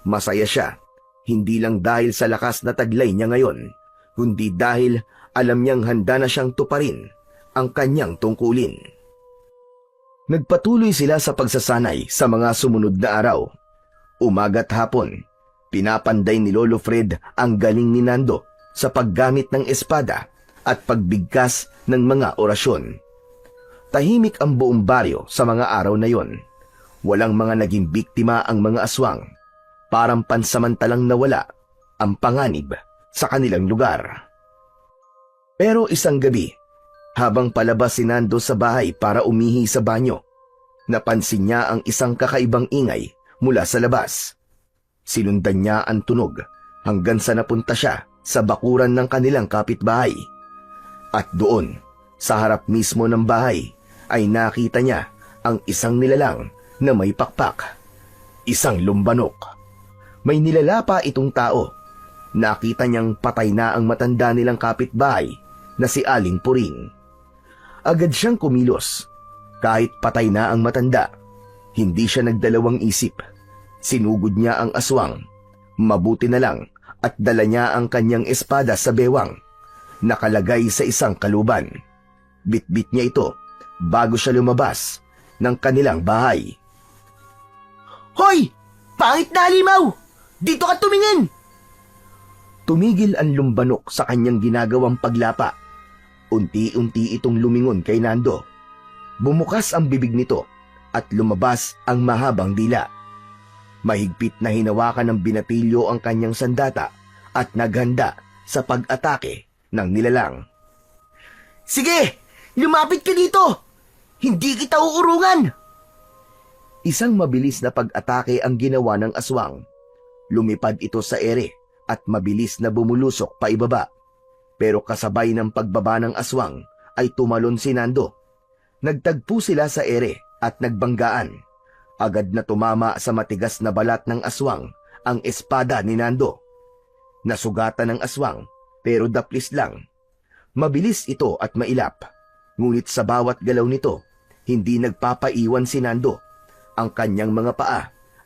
Masaya siya, hindi lang dahil sa lakas na taglay niya ngayon, kundi dahil alam niyang handa na siyang tuparin ang kanyang tungkulin. Nagpatuloy sila sa pagsasanay sa mga sumunod na araw. Umaga't hapon, pinapanday ni Lolo Fred ang galing ni Nando sa paggamit ng espada at pagbigkas ng mga orasyon. Tahimik ang buong baryo sa mga araw na yon. Walang mga naging biktima ang mga aswang. Parang pansamantalang nawala ang panganib sa kanilang lugar. Pero isang gabi, habang palabas si Nando sa bahay para umihi sa banyo, napansin niya ang isang kakaibang ingay mula sa labas. Sinundan niya ang tunog hanggang sa napunta siya sa bakuran ng kanilang kapitbahay. At doon, sa harap mismo ng bahay, ay nakita niya ang isang nilalang na may pakpak. Isang lumbanok. May nilalapa itong tao. Nakita niyang patay na ang matanda nilang kapitbahay na si Aling Puring. Agad siyang kumilos. Kahit patay na ang matanda, hindi siya nagdalawang isip. Sinugod niya ang aswang. Mabuti na lang at dala niya ang kanyang espada sa bewang. Nakalagay sa isang kaluban. Bitbit niya ito bago siya lumabas ng kanilang bahay. Hoy! Pangit na halimaw! Dito ka tumingin! Tumigil ang lumbanok sa kanyang ginagawang paglapa. Unti-unti itong lumingon kay Nando. Bumukas ang bibig nito at lumabas ang mahabang dila. Mahigpit na hinawakan ng binatilyo ang kanyang sandata at naghanda sa pag-atake ng nilalang. Sige! Lumapit ka dito! Hindi kita uurungan! Isang mabilis na pag-atake ang ginawa ng aswang. Lumipad ito sa ere at mabilis na bumulusok pa ibaba. Pero kasabay ng pagbaba ng aswang ay tumalon si Nando. Nagtagpo sila sa ere at nagbanggaan. Agad na tumama sa matigas na balat ng aswang ang espada ni Nando. Nasugatan ng aswang pero daplis lang. Mabilis ito at mailap. Ngunit sa bawat galaw nito, hindi nagpapaiwan si Nando. Ang kanyang mga paa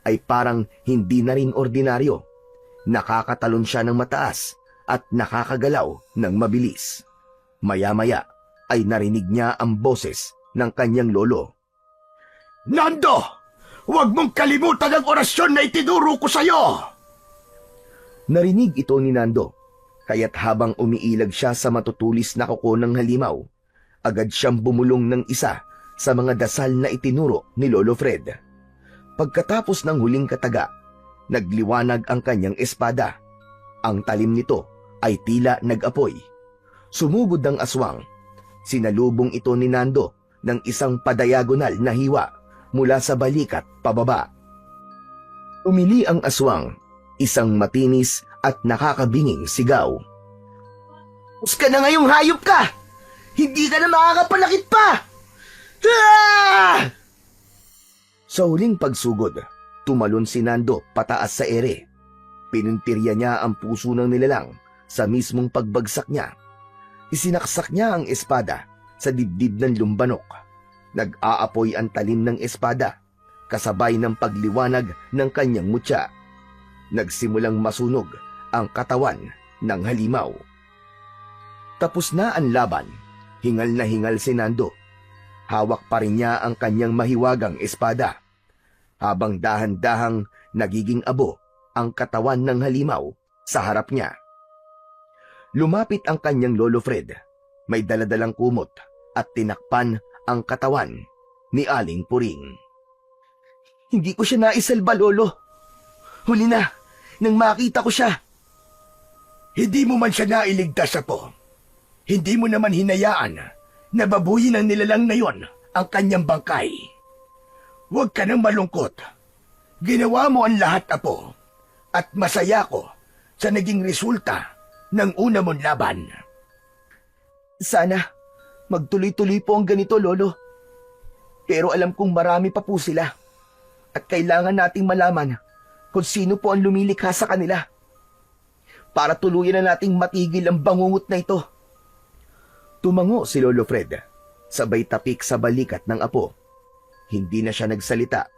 ay parang hindi na rin ordinaryo. Nakakatalon siya ng mataas at nakakagalaw ng mabilis. Maya-maya ay narinig niya ang boses ng kanyang lolo. Nando! Huwag mong kalimutan ang orasyon na itinuro ko sa'yo! Narinig ito ni Nando, kaya't habang umiilag siya sa matutulis na kuko ng halimaw, agad siyang bumulong ng isa sa mga dasal na itinuro ni Lolo Fred. Pagkatapos ng huling kataga, nagliwanag ang kanyang espada. Ang talim nito ay tila nag-apoy. Sumugod ang aswang. Sinalubong ito ni Nando ng isang padayagonal na hiwa mula sa balikat pababa. Umili ang aswang, isang matinis at nakakabinging sigaw. Pus ka na ngayong hayop ka! Hindi ka na makakapalakit pa! Ah! Sa huling pagsugod, tumalon si Nando pataas sa ere. Pinuntirya niya ang puso ng nilalang sa mismong pagbagsak niya. Isinaksak niya ang espada sa dibdib ng lumbanok. Nag-aapoy ang talim ng espada, kasabay ng pagliwanag ng kanyang mutya. Nagsimulang masunog ang katawan ng halimaw. Tapos na ang laban, hingal na hingal si Nando. Hawak pa rin niya ang kanyang mahiwagang espada, habang dahan-dahang nagiging abo ang katawan ng halimaw sa harap niya. Lumapit ang kanyang lolo Fred, may daladalang kumot at tinakpan ang katawan ni Aling Puring. Hindi ko siya naisalba, Lolo. Huli na, nang makita ko siya. Hindi mo man siya nailigtas, Apo. Hindi mo naman hinayaan na babuyin ng nilalang na yon ang kanyang bangkay. Huwag ka nang malungkot. Ginawa mo ang lahat, Apo. At masaya ko sa naging resulta ng una mong laban. Sana magtuloy-tuloy po ang ganito, Lolo. Pero alam kong marami pa po sila. At kailangan nating malaman kung sino po ang lumilikha sa kanila. Para tuluyan na nating matigil ang bangungot na ito. Tumango si Lolo Fred, sabay tapik sa balikat ng apo. Hindi na siya nagsalita,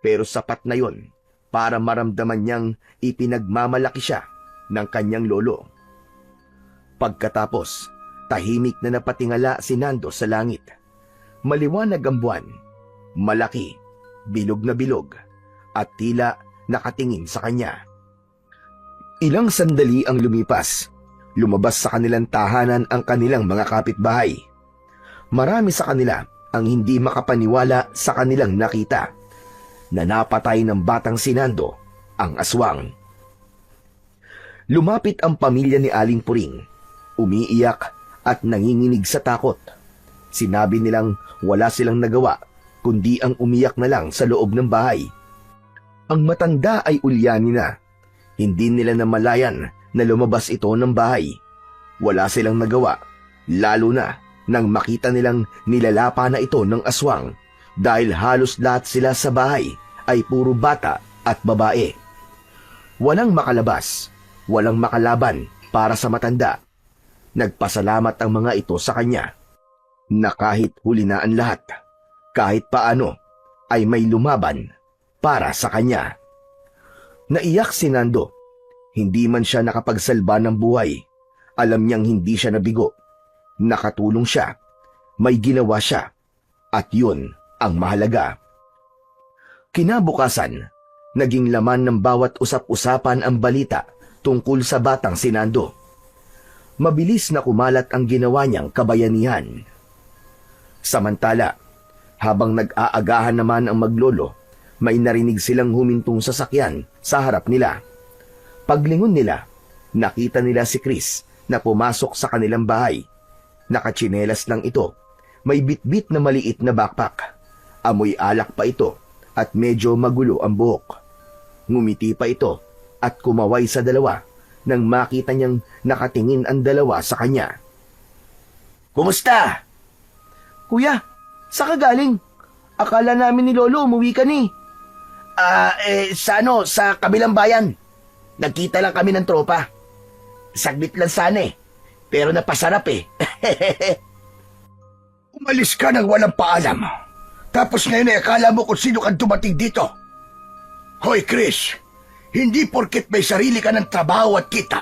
pero sapat na yon para maramdaman niyang ipinagmamalaki siya ng kanyang lolo. Pagkatapos, tahimik na napatingala si Nando sa langit. Maliwanag ang buwan, malaki, bilog na bilog, at tila nakatingin sa kanya. Ilang sandali ang lumipas. Lumabas sa kanilang tahanan ang kanilang mga kapitbahay. Marami sa kanila ang hindi makapaniwala sa kanilang nakita, na napatay ng batang si Nando ang aswang. Lumapit ang pamilya ni Aling Puring, umiiyak at nanginginig sa takot. Sinabi nilang wala silang nagawa kundi ang umiyak na lang sa loob ng bahay. Ang matanda ay ulyani na. Hindi nila namalayan na lumabas ito ng bahay. Wala silang nagawa, lalo na nang makita nilang nilalapa na ito ng aswang, dahil halos lahat sila sa bahay ay puro bata at babae. Walang makalabas, walang makalaban para sa matanda. Nagpasalamat ang mga ito sa kanya, na kahit huli na ang lahat, kahit paano ay may lumaban para sa kanya. Naiyak si Nando. Hindi man siya nakapagsalba ng buhay. Alam niyang hindi siya nabigo. Nakatulong siya. May ginawa siya. At yun ang mahalaga. Kinabukasan, naging laman ng bawat usap-usapan ang balita tungkol sa batang si Nando. Mabilis na kumalat ang ginawa niyang kabayanihan. Samantala, habang nag-aagahan naman ang maglolo, may narinig silang humintong sasakyan sa harap nila. Paglingon nila, nakita nila si Chris na pumasok sa kanilang bahay. Nakatsinelas lang ito, may bitbit na maliit na backpack. Amoy alak pa ito at medyo magulo ang buhok. Ngumiti pa ito at kumaway sa dalawa nang makita niyang nakatingin ang dalawa sa kanya. Kumusta? Kuya, saan ka galing? Akala namin ni Lolo umuwi ka ni. Sa kabilang bayan. Nagkita lang kami ng tropa. Saglit lang sana pero napasarap Umalis ka nang walang paalam. Tapos ngayon ay akala mo kung sino kang dumating dito. Hoy Chris, hindi porket may sarili ka ng trabaho at kita,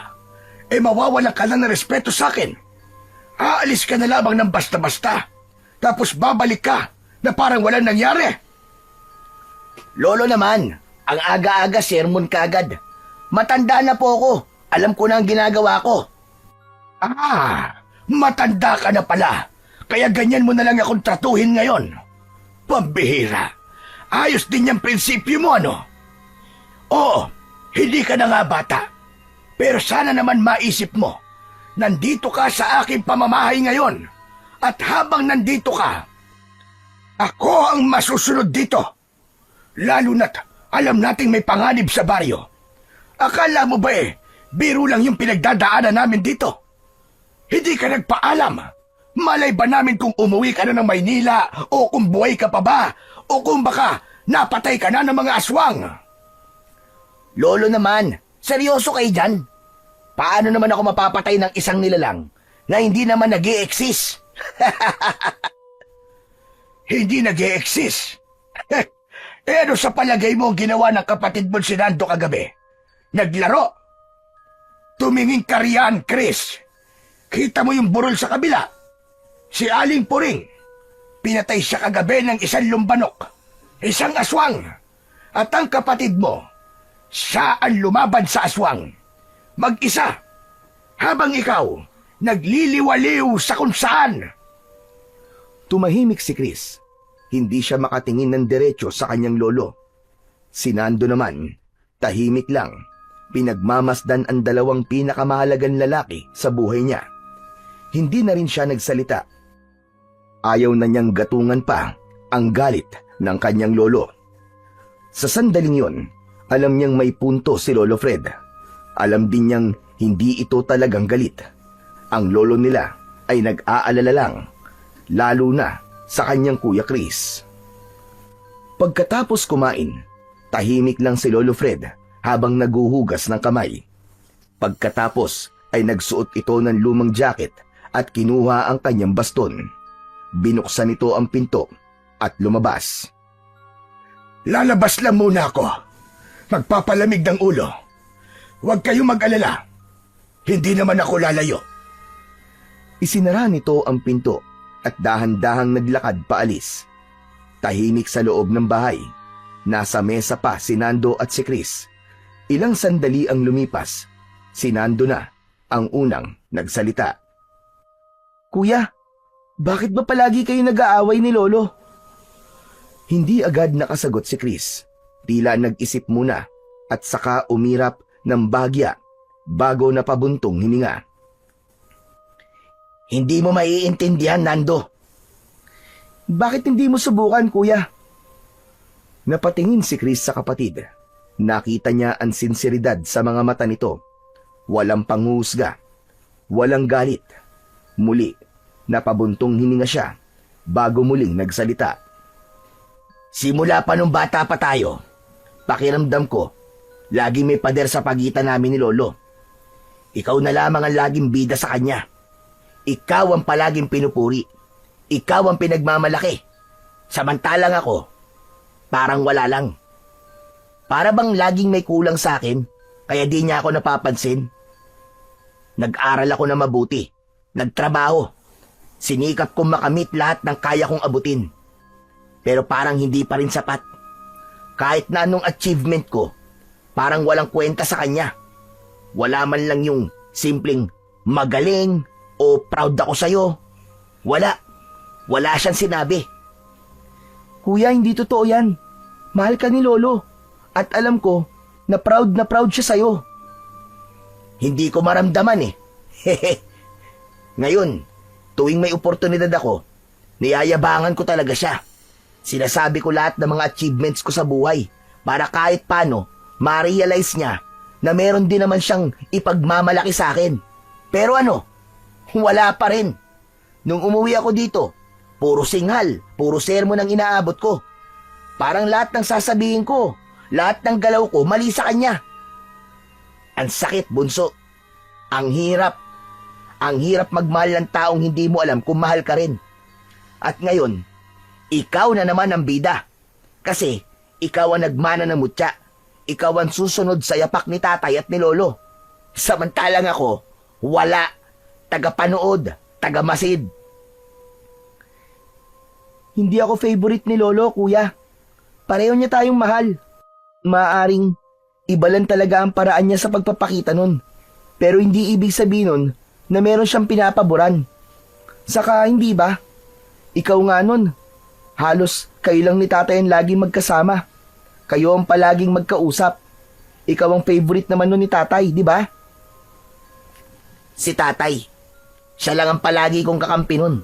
mawawalan ka lang ng respeto sa akin. Aalis ka na lamang ng basta-basta, tapos babalik ka na parang walang nangyari. Lolo naman, ang aga-aga sermon kagad. Matanda na po ako. Alam ko na ang ginagawa ko. Matanda ka na pala. Kaya ganyan mo na lang akong tratuhin ngayon. Pambihira. Ayos din yung prinsipyo mo, ano? Oo, hindi ka na nga bata. Pero sana naman maisip mo, nandito ka sa aking pamamahay ngayon. At habang nandito ka, ako ang masusunod dito. Lalo na't alam nating may panganib sa baryo. Akala mo ba biro lang yung pinagdadaanan namin dito? Hindi ka nagpaalam. Malay ba namin kung umuwi ka na ng Maynila o kung buhay ka pa ba o kung baka napatay ka na ng mga aswang? Lolo naman, seryoso kayo dyan? Paano naman ako mapapatay ng isang nilalang na hindi naman nag-i-exist? Hindi nag-i-exist? Ano sa palagay mo ginawa ng kapatid mo si Nando kagabi? Naglaro? Tumingin ka riyan, Chris. Kita mo yung burol sa kabila? Si Aling Puring. Pinatay siya kagabi ng isang lumbanok, isang aswang. At ang kapatid mo, siya ang lumaban sa aswang. Mag-isa. Habang ikaw, nagliliwaliw sa kung saan. Tumahimik si Chris. Hindi siya makatingin ng diretso sa kanyang lolo. Si Nando naman, tahimik lang. Pinagmamasdan ang dalawang pinakamahalagang lalaki sa buhay niya. Hindi na rin siya nagsalita. Ayaw na niyang gatungan pa ang galit ng kanyang lolo. Sa sandaling yon, alam niyang may punto si Lolo Fred. Alam din niyang hindi ito talagang galit. Ang lolo nila ay nag-aalala lang, lalo na sa kanyang kuya Chris. Pagkatapos kumain, tahimik lang si Lolo Fred habang naguhugas ng kamay. Pagkatapos ay nagsuot ito ng lumang jacket at kinuha ang kanyang baston. Binuksan nito ang pinto at lumabas. Lalabas lang muna ako. Magpapalamig ng ulo. Huwag kayong mag-alala. Hindi naman ako lalayo. Isinara nito ang pinto at dahan-dahang naglakad paalis. Tahimik sa loob ng bahay. Nasa mesa pa si Nando at si Chris. Ilang sandali ang lumipas. Si Nando na ang unang nagsalita. Kuya, bakit ba palagi kayo nag-aaway ni Lolo? Hindi agad nakasagot si Chris. Tila nag-isip muna at saka umirap ng bahagya bago napabuntong hininga. Hindi mo maiintindihan, Nando. Bakit hindi mo subukan, kuya? Napatingin si Chris sa kapatid. Nakita niya ang sinseridad sa mga mata nito. Walang panghusga. Walang galit. Muli, napabuntong hininga siya bago muling nagsalita. Simula pa nung bata pa tayo, pakiramdam ko, lagi may pader sa pagitan namin ni Lolo. Ikaw na lamang ang laging bida sa kanya. Ikaw ang palaging pinupuri. Ikaw ang pinagmamalaki. Samantalang ako, parang wala lang. Para bang laging may kulang sa akin, kaya di niya ako napapansin. Nag-aral ako na mabuti. Nagtrabaho. Sinikap kong makamit lahat ng kaya kong abutin. Pero parang hindi pa rin sapat. Kahit na anong achievement ko, parang walang kwenta sa kanya. Wala man lang yung simpleng magaling o proud ako sa'yo. Wala. Wala siyang sinabi. Kuya, hindi totoo yan. Mahal ka ni Lolo. At alam ko na proud siya sa'yo. Hindi ko maramdaman eh. Ngayon, tuwing may oportunidad ako, niyayabangan ko talaga siya. Sinasabi ko lahat ng mga achievements ko sa buhay para kahit paano ma-realize niya na meron din naman siyang ipagmamalaki sa akin. Pero ano, wala pa rin. Nung umuwi ako dito, puro singhal, puro sermon ang inaabot ko. Parang lahat ng sasabihin ko, lahat ng galaw ko mali sa kanya. Ang sakit, bunso. Ang hirap. Ang hirap magmahal ng taong hindi mo alam kung mahal ka rin. At ngayon, ikaw na naman ang bida. Kasi ikaw ang nagmana ng mutya. Ikaw ang susunod sa yapak ni tatay at ni lolo. Samantalang ako, wala. Tagapanood, tagamasid. Hindi ako favorite ni Lolo, kuya. Pareho niya tayong mahal. Maaring iba lang talaga ang paraan niya sa pagpapakita nun. Pero hindi ibig sabihin nun na meron siyang pinapaboran. Saka hindi ba? Ikaw nga nun. Halos kayo lang ni tatay ang laging magkasama. Kayo ang palaging magkausap. Ikaw ang favorite naman nun ni tatay, di ba? Si tatay. Siya lang ang palagi kong kakampi nun.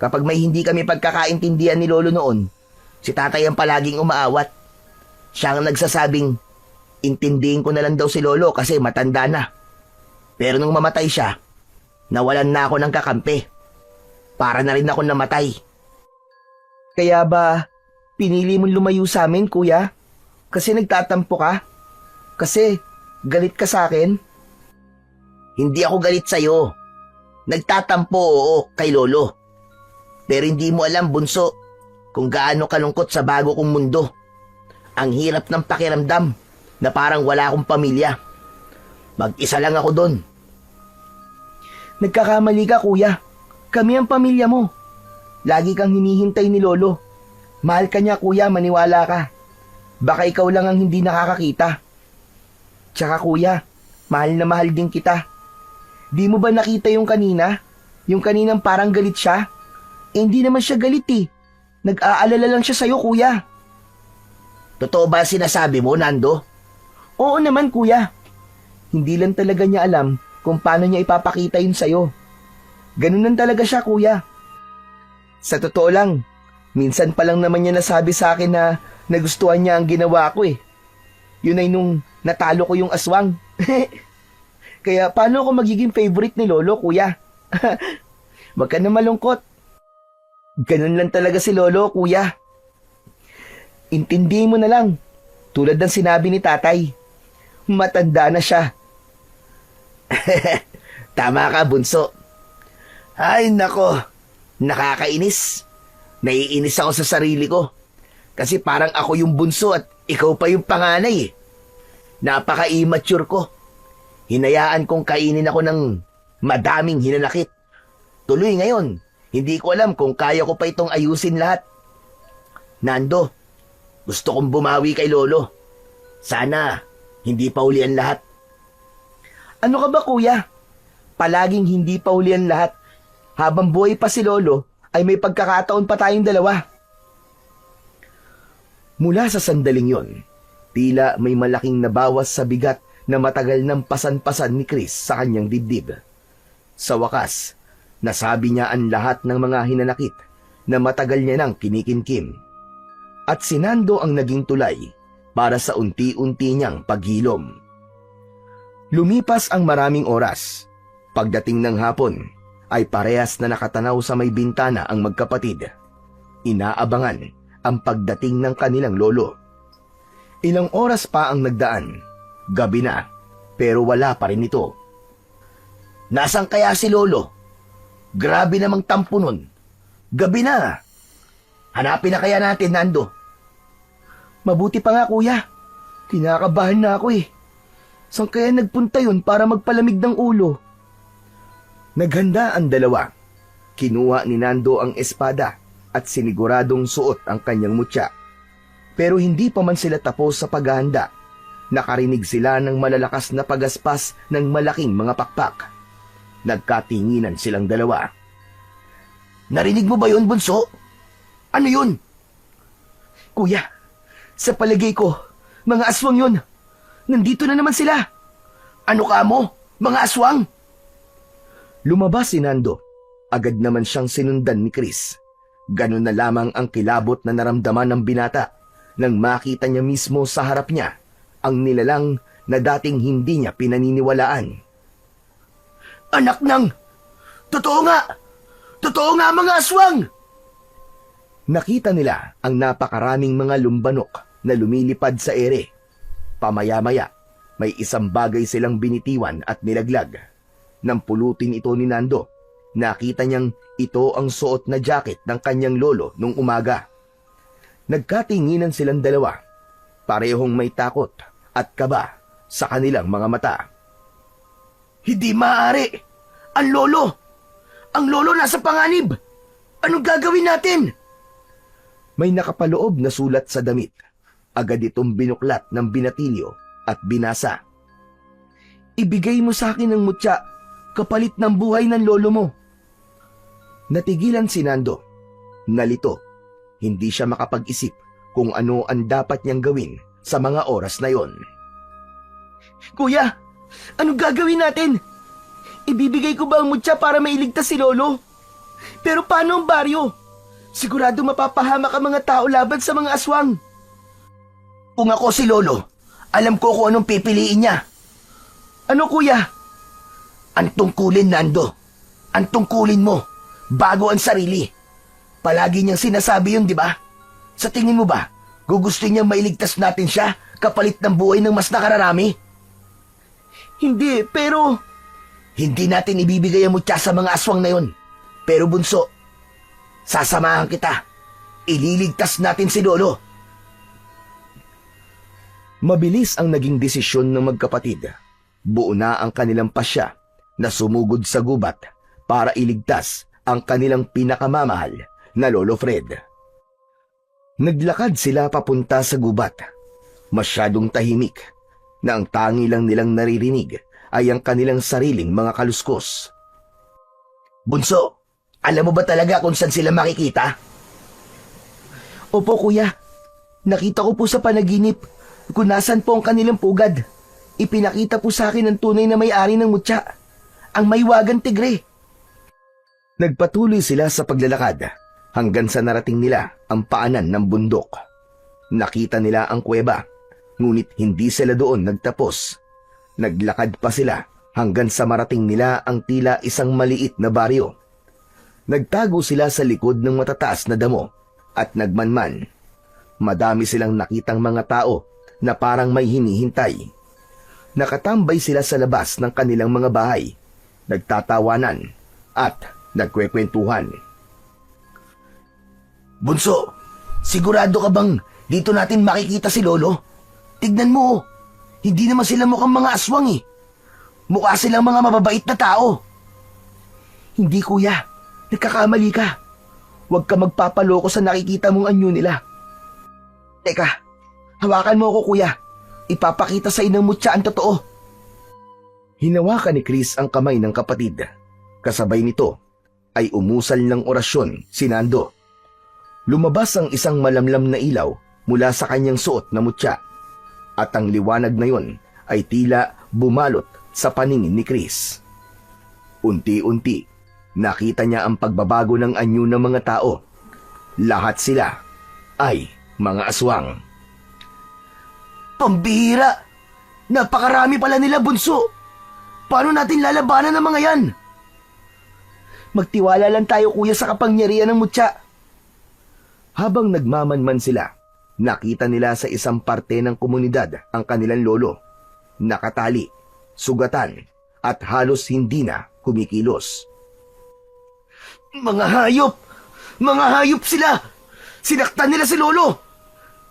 Kapag may hindi kami pagkakaintindihan ni lolo noon, si tatay ang palaging umaawat. Siya ang nagsasabing, intindihin ko na lang daw si lolo kasi matanda na. Pero nung mamatay siya, nawalan na ako ng kakampi. Para na rin ako namatay. Kaya ba pinili mong lumayo sa amin, kuya? Kasi nagtatampo ka? Kasi galit ka sa akin? Hindi ako galit sa'yo. Nagtatampo, oo, kay lolo. Pero hindi mo alam, bunso, kung gaano kalungkot sa bago kong mundo. Ang hirap ng pakiramdam na parang wala akong pamilya. Mag-isa lang ako doon. Nagkakamali ka, kuya. Kami ang pamilya mo. Lagi kang hinihintay ni Lolo. Mahal ka niya, kuya, maniwala ka. Baka ikaw lang ang hindi nakakakita. Tsaka kuya, mahal na mahal din kita. Di mo ba nakita yung kanina? Yung kaninang parang galit siya? Hindi naman siya galit eh. Nag-aalala lang siya sa'yo, kuya. Totoo ba sinasabi mo, Nando? Oo naman, kuya. Hindi lang talaga niya alam kung paano niya ipapakita yun sa'yo. Ganun lang talaga siya, kuya. Sa totoo lang, minsan pa lang naman niya nasabi sa akin na nagustuhan niya ang ginawa ko eh. Yun ay nung natalo ko yung aswang. Kaya paano ako magiging favorite ni Lolo, kuya? Wag ka na malungkot. Ganun lang talaga si Lolo, kuya. Intindihin mo na lang. Tulad ng sinabi ni tatay. Matanda na siya. Tama ka, bunso. Ay, nako. Nakakainis. Naiinis ako sa sarili ko. Kasi parang ako yung bunso at ikaw pa yung panganay eh. Napaka-immature ko. Hinayaan kong kainin ako ng madaming hinanakit. Tuloy ngayon, hindi ko alam kung kaya ko pa itong ayusin lahat. Nando, gusto kong bumawi kay Lolo. Sana, hindi pa uli ang lahat. Ano ka ba, kuya? Palaging hindi pa uli ang lahat. Habang buhay pa si Lolo, ay may pagkakataon pa tayong dalawa. Mula sa sandaling yon, tila may malaking nabawas sa bigat na matagal nang pasan-pasan ni Chris sa kanyang dibdib. Sa wakas, nasabi niya ang lahat ng mga hinanakit na matagal niya nang kinikimkim. At si Nando ang naging tulay para sa unti-unti niyang paghilom. Lumipas ang maraming oras. Pagdating ng hapon, ay parehas na nakatanaw sa may bintana ang magkapatid. Inaabangan ang pagdating ng kanilang lolo. Ilang oras pa ang nagdaan. Gabi na, pero wala pa rin ito. Nasaan kaya si Lolo? Grabe namang tampo nun. Gabi na. Hanapin na kaya natin, Nando. Mabuti pa nga, kuya. Kinakabahan na ako eh. Saan kaya nagpunta yun para magpalamig ng ulo? Naghanda ang dalawa. Kinuha ni Nando ang espada at siniguradong suot ang kanyang mutya. Pero hindi pa man sila tapos sa paghahanda. Nakarinig sila ng malalakas na pagaspas ng malaking mga pakpak. Nagkatinginan silang dalawa. Narinig mo ba yun, bunso? Ano yun? Kuya, sa palagay ko, mga aswang yun. Nandito na naman sila. Ano ka mo? Mga aswang? Lumabas si Nando. Agad naman siyang sinundan ni Chris. Ganun na lamang ang kilabot na naramdaman ng binata nang makita niya mismo sa harap niya ang nilalang na dating hindi niya pinaniniwalaan. Anak ng... Totoo nga! Totoo nga, mga aswang! Nakita nila ang napakaraming mga lumbanok na lumilipad sa ere. Pamaya-maya, may isang bagay silang binitiwan at nilaglag. Nang pulutin ito ni Nando, nakita niyang ito ang suot na jacket ng kanyang lolo nung umaga. Nagkatinginan silang dalawa, parehong may takot at kaba sa kanilang mga mata. Hindi maaari! Ang lolo! Ang lolo nasa panganib! Anong gagawin natin? May nakapaloob na sulat sa damit. Agad itong binuklat ng binatilyo at binasa. Ibigay mo sa akin ang mutya, kapalit ng buhay ng lolo mo. Natigilan si Nando. Nalito. Hindi siya makapag-isip kung ano ang dapat niyang gawin sa mga oras na yon. Kuya, anong gagawin natin? Ibibigay ko ba ang mutya para mailigtas si lolo? Pero paano ang baryo? Sigurado mapapahamak ang mga tao laban sa mga aswang. Kung ako si Lolo, alam ko kung anong pipiliin niya. Ano, kuya? Ang tungkulin, Nando. Ang tungkulin mo, bago ang sarili. Palagi niyang sinasabi yun, di ba? Sa tingin mo ba, gugustuhin niyang mailigtas natin siya kapalit ng buhay ng mas nakararami? Hindi, pero... Hindi natin ibibigay ang mutya sa mga aswang na yun. Pero bunso, sasamahan kita. Ililigtas natin si Lolo. Mabilis ang naging desisyon ng magkapatid. Buo na ang kanilang pasya na sumugod sa gubat para iligtas ang kanilang pinakamamahal na Lolo Fred. Naglakad sila papunta sa gubat. Masyadong tahimik na ang tangi lang nilang naririnig ay ang kanilang sariling mga kaluskos. Bunso, alam mo ba talaga kung saan sila makikita? Opo kuya, nakita ko po sa panaginip kung nasan po ang kanilang pugad. Ipinakita po sa akin ang tunay na may-ari ng mutya, ang maywagang tigre. Nagpatuloy sila sa paglalakad hanggang sa narating nila ang paanan ng bundok. Nakita nila ang kuweba, ngunit hindi sila doon nagtapos. Naglakad pa sila hanggang sa marating nila ang tila isang maliit na baryo. Nagtago sila sa likod ng matataas na damo at nagmanman. Madami silang nakitang mga tao na parang may hinihintay. Nakatambay sila sa labas ng kanilang mga bahay, nagtatawanan at nagkwekwentuhan. Bunso, sigurado ka bang dito natin makikita si Lolo? Tignan mo, hindi naman sila mukhang mga aswang eh. Mukha silang mga mababait na tao. Hindi kuya, nagkakamali ka. Huwag ka magpapaloko sa nakikita mong anyo nila. Teka, hawakan mo ako kuya. Ipapakita sa inang mutya ang totoo. Hinawakan ni Chris ang kamay ng kapatid. Kasabay nito ay umusal ng orasyon si Nando. Lumabas ang isang malamlam na ilaw mula sa kanyang suot na mutya. At ang liwanag na yon ay tila bumalot sa paningin ni Chris. Unti-unti, nakita niya ang pagbabago ng anyo ng mga tao. Lahat sila ay mga aswang. Pambihira! Napakarami pala nila, Bunso! Paano natin lalabanan ng mga yan? Magtiwala lang tayo kuya sa kapangyarihan ng mutya. Habang nagmamanman sila, nakita nila sa isang parte ng komunidad ang kanilang lolo. Nakatali, sugatan, at halos hindi na kumikilos. Mga hayop! Mga hayop sila! Sinaktan nila si Lolo!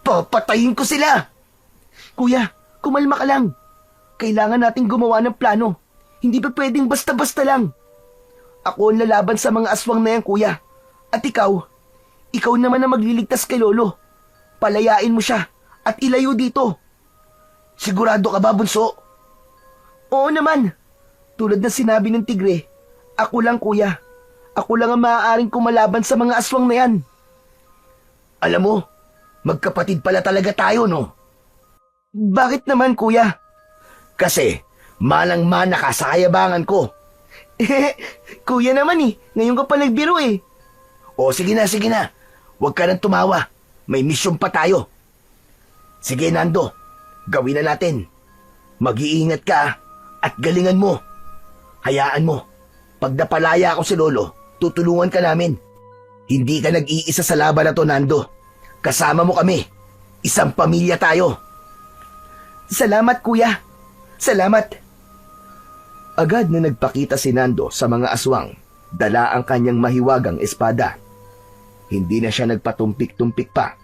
Papatayin ko sila! Kuya, kumalma ka lang. Kailangan nating gumawa ng plano. Hindi pa pwedeng basta-basta lang. Ako ang lalaban sa mga aswang na yan, kuya. At ikaw naman ang magliligtas kay Lolo. Palayain mo siya at ilayo dito. Sigurado ka ba, Bunso? Oo naman. Tulad ng sinabi ng tigre, ako lang kuya. Ako lang ang maaaring kumalaban sa mga aswang na yan. Alam mo, magkapatid pala talaga tayo, no? Bakit naman, kuya? Kasi, manang-mana ka sa kayabangan ko. Kuya naman ngayon ka pa nagbiro eh. O sige na, sige na. Huwag ka nang tumawa. May misyon pa tayo. Sige, Nando. Gawin na natin. Mag-iingat ka at galingan mo. Hayaan mo. Pag napalaya ako si Lolo, tutulungan ka namin. Hindi ka nag-iisa sa laban na to, Nando. Kasama mo kami. Isang pamilya tayo. Salamat, kuya. Salamat. Agad na nagpakita si Nando sa mga aswang. Dala ang kanyang mahiwagang espada. Hindi na siya nagpatumpik-tumpik pa.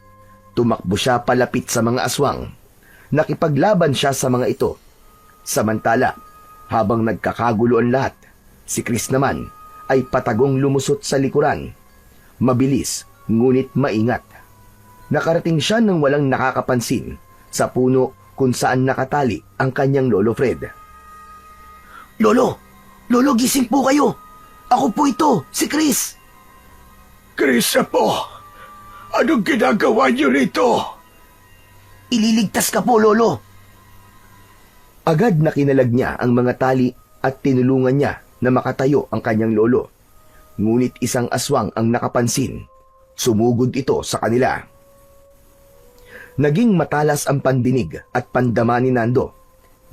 Tumakbo siya palapit sa mga aswang. Nakipaglaban siya sa mga ito. Samantala, habang nagkakagulo ang lahat, si Chris naman ay patagong lumusot sa likuran. Mabilis, ngunit maingat. Nakarating siya nang walang nakakapansin sa puno kung saan nakatali ang kanyang Lolo Fred. Lolo! Lolo, gising po kayo! Ako po ito, si Chris! Chris po! Anong ginagawa niyo rito? Ililigtas ka po, Lolo! Agad na kinalag niya ang mga tali at tinulungan niya na makatayo ang kanyang lolo. Ngunit isang aswang ang nakapansin. Sumugod ito sa kanila. Naging matalas ang pandinig at pandama ni Nando.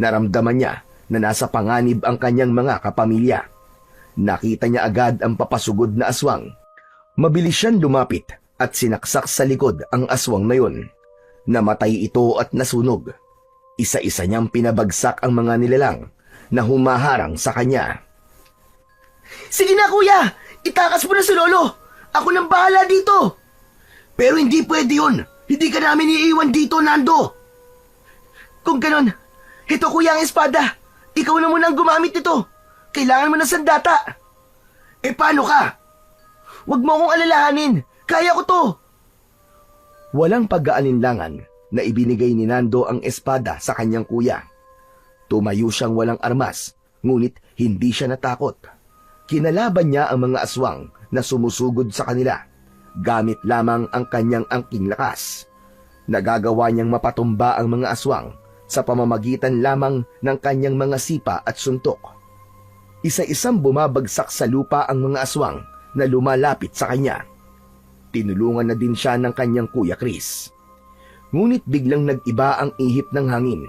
Naramdaman niya na nasa panganib ang kanyang mga kapamilya. Nakita niya agad ang papasugod na aswang. Mabilis siyang lumapit at sinaksak sa likod ang aswang na yun. Namatay ito at nasunog. Isa-isa niyang pinabagsak ang mga nilalang na humaharang sa kanya. Sige na kuya, itakas mo na si Lolo. Ako nang bahala dito. Pero hindi pwede yun. Hindi ka namin iiwan dito, Nando. Kung ganon, ito kuya ang espada. Ikaw na muna ang gumamit nito. Kailangan mo ng sandata. paano ka? Huwag mo akong alalahanin. Kaya ko to. Walang pag-aalinlangan na ibinigay ni Nando ang espada sa kanyang kuya. Tumayo siyang walang armas, ngunit hindi siya natakot. Kinalaban niya ang mga aswang na sumusugod sa kanila, gamit lamang ang kanyang angking lakas. Nagagawa niyang mapatumba ang mga aswang sa pamamagitan lamang ng kanyang mga sipa at suntok. Isa-isang bumabagsak sa lupa ang mga aswang na lumalapit sa kanya. Tinulungan na din siya ng kanyang kuya Chris. Ngunit biglang nag-iba ang ihip ng hangin.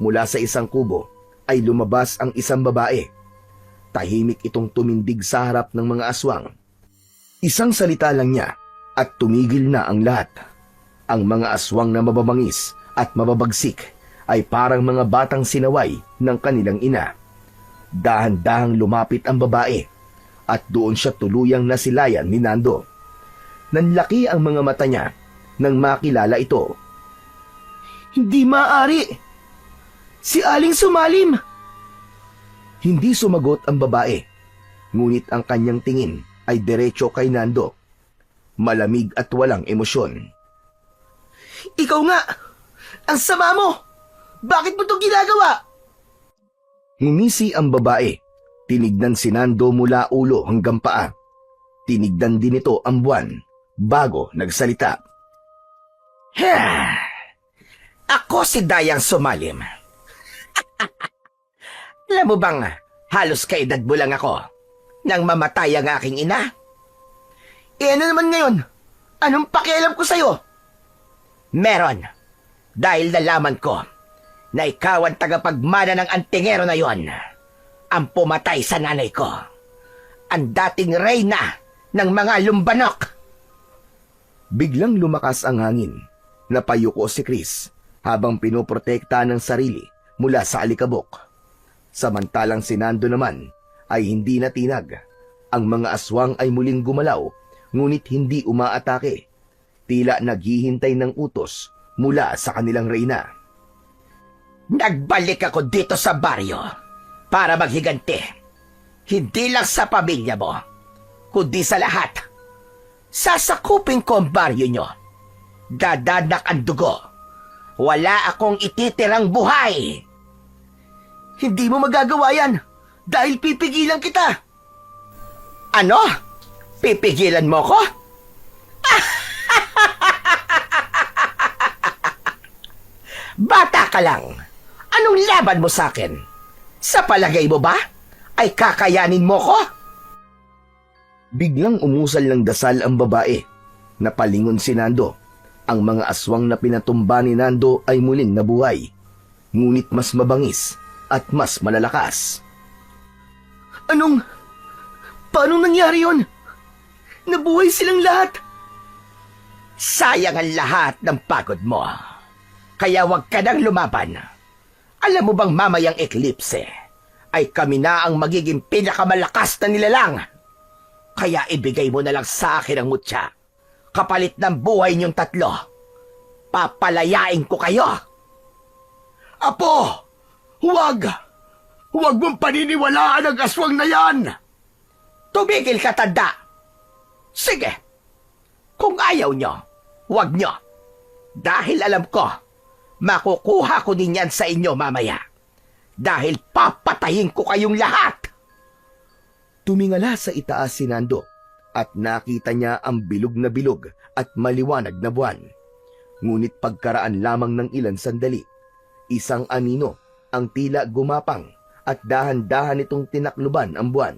Mula sa isang kubo ay lumabas ang isang babae. Tahimik itong tumindig sa harap ng mga aswang. Isang salita lang niya at tumigil na ang lahat. Ang mga aswang na mababangis at mababagsik ay parang mga batang sinaway ng kanilang ina. Dahan-dahang lumapit ang babae at doon siya tuluyang nasilayan ni Nando. Nanlaki ang mga mata niya nang makilala ito. Hindi maaari. Si Aling Sumalim. Hindi sumagot ang babae, ngunit ang kanyang tingin ay diretso kay Nando. Malamig at walang emosyon. Ikaw nga. Ang sama mo. Bakit mo ito ginagawa? Ngumisi ang babae. Tinignan si Nando mula ulo hanggang paa. Tinignan din ito ang buwan bago nagsalita. Ako si Dayang Sumalim. Alam mo bang halos kaedad mo lang ako nang mamatay ang aking ina? Ano naman ngayon? Anong pakialam ko sa'yo? Meron. Dahil nalaman ko na ikaw ang tagapagmana ng antingero na yon, ang pumatay sa nanay ko. Ang dating reyna ng mga lumbanok. Biglang lumakas ang hangin. Napayuko si Chris habang pinoprotekta ng sarili mula sa alikabok. Samantalang si Nando naman ay hindi natinag. Ang mga aswang ay muling gumalaw, ngunit hindi umaatake. Tila naghihintay ng utos mula sa kanilang reyna. Nagbalik ako dito sa baryo para maghiganti. Hindi lang sa pamilya mo, kundi sa lahat. Sasakupin ko ang baryo nyo. Dadanak ang dugo. Wala akong ititirang buhay. Hindi mo magagawa yan dahil pipigilan kita. Ano? Pipigilan mo ko? Bata ka lang. Anong laban mo sa akin? Sa palagay mo ba ay kakayanin mo ko? Biglang umusal ng dasal ang babae. Napalingon si Nando. Ang mga aswang na pinatumba ni Nando ay muling nabuhay. Ngunit mas mabangis at mas malalakas. Paano nangyari yon? Nabuhay silang lahat. Sayang ang lahat ng pagod mo. Kaya huwag ka nang lumaban. Alam mo bang mamayang eklipse ay kami na ang magiging pinakamalakas na nilalang? Kaya ibigay mo na lang sa akin ang mutya. Kapalit ng buhay niyong tatlo. Papalayain ko kayo. Apo! Huwag! Huwag mong paniniwalaan ang aswang na yan! Tumigil ka, tanda! Sige! Kung ayaw nyo, huwag nyo. Dahil alam ko, makukuha ko din yan sa inyo mamaya. Dahil papatayin ko kayong lahat! Tumingala sa itaas si Nando at nakita niya ang bilog na bilog at maliwanag na buwan. Ngunit pagkaraan lamang ng ilang sandali, isang anino ang tila gumapang at dahan-dahan itong tinakluban ang buwan.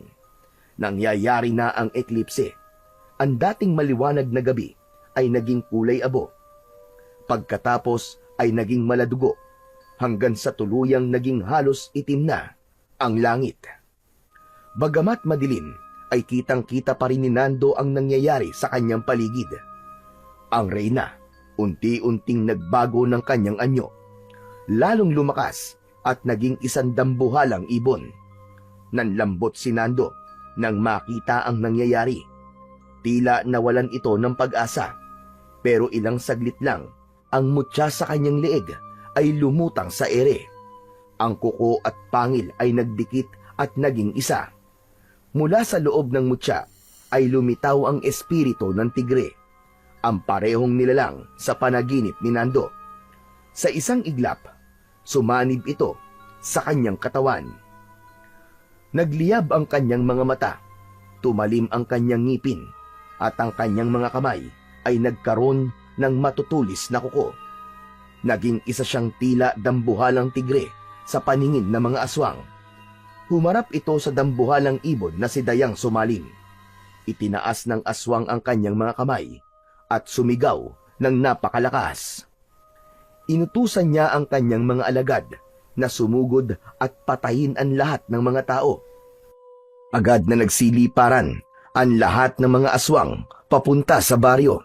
Nangyayari na ang eklipse. Ang dating maliwanag na gabi ay naging kulay abo. Pagkatapos ay naging maladugo hanggang sa tuluyang naging halos itim na ang langit. Bagamat madilim, ay kitang-kita pa rin ni Nando ang nangyayari sa kanyang paligid. Ang reyna, unti-unting nagbago ng kanyang anyo. Lalong lumakas at naging isang dambuhalang ibon. Nanlambot si Nando nang makita ang nangyayari. Tila nawalan ito ng pag-asa. Pero ilang saglit lang, ang mutya sa kanyang leeg ay lumutang sa ere. Ang kuko at pangil ay nagdikit at naging isa. Mula sa loob ng mutya ay lumitaw ang espiritu ng tigre, ang parehong nilalang sa panaginip ni Nando. Sa isang iglap, sumanib ito sa kanyang katawan. Nagliyab ang kanyang mga mata, tumalim ang kanyang ngipin, at ang kanyang mga kamay ay nagkaroon ng matutulis na kuko. Naging isa siyang tila dambuhalang tigre sa paningin ng mga aswang. Humarap ito sa dambuhalang ibon na si Dayang Sumalim. Itinaas ng aswang ang kanyang mga kamay at sumigaw ng napakalakas. Inutusan niya ang kanyang mga alagad na sumugod at patayin ang lahat ng mga tao. Agad na nagsiliparan ang lahat ng mga aswang papunta sa baryo.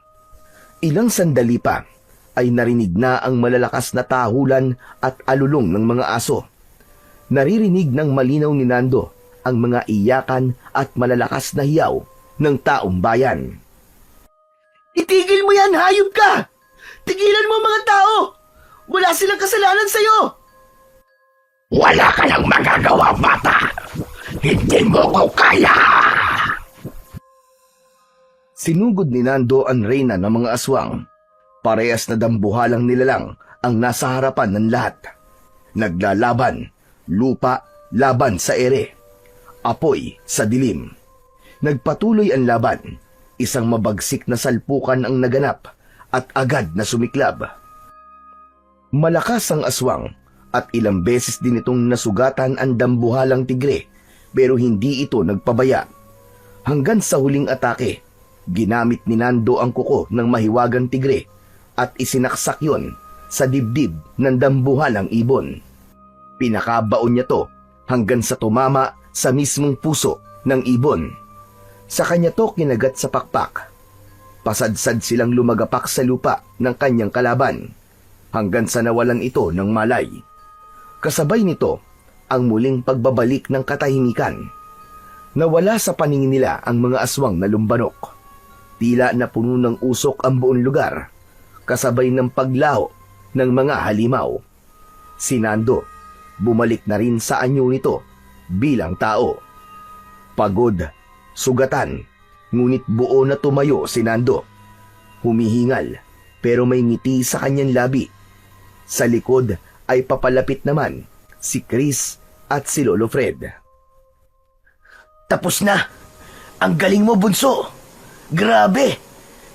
Ilang sandali pa ay narinig na ang malalakas na tahulan at alulong ng mga aso. Naririnig ng malinaw ni Nando ang mga iyakan at malalakas na hiyaw ng taong bayan. Itigil mo yan, hayop ka! Tigilan mo ang mga tao! Wala silang kasalanan sa'yo! Wala ka lang magagawa, bata! Hindi mo ko kaya! Sinugod ni Nando ang reyna ng mga aswang. Parehas na dambuhalang nilalang ang nasa harapan ng lahat. Naglalaban, lupa laban sa ere, apoy sa dilim. Nagpatuloy ang laban. Isang mabagsik na salpukan ang naganap at agad na sumiklab. Malakas ang aswang at ilang beses din itong nasugatan ang dambuhalang tigre, pero hindi ito nagpabaya. Hanggang sa huling atake, ginamit ni Nando ang kuko ng mahiwagang tigre at isinaksak yon sa dibdib ng dambuhalang ibon. Pinakabaon niya to hanggang sa tumama sa mismong puso ng ibon. Sa kanya to kinagat sa pakpak. Pasadsad silang lumagapak sa lupa ng kanyang kalaban hanggang sa nawalan ito ng malay. Kasabay nito ang muling pagbabalik ng katahimikan. Nawala sa paningin nila ang mga aswang na lumbanok. Tila na puno ng usok ang buong lugar, kasabay ng paglaho ng mga halimaw. Si Nando, bumalik na rin sa anyo nito bilang tao. Pagod, sugatan, ngunit buo na tumayo si Nando. Humihingal, pero may ngiti sa kanyang labi. Sa likod ay papalapit naman si Chris at si Lolo Fred. Tapos na! Ang galing mo, bunso! Grabe!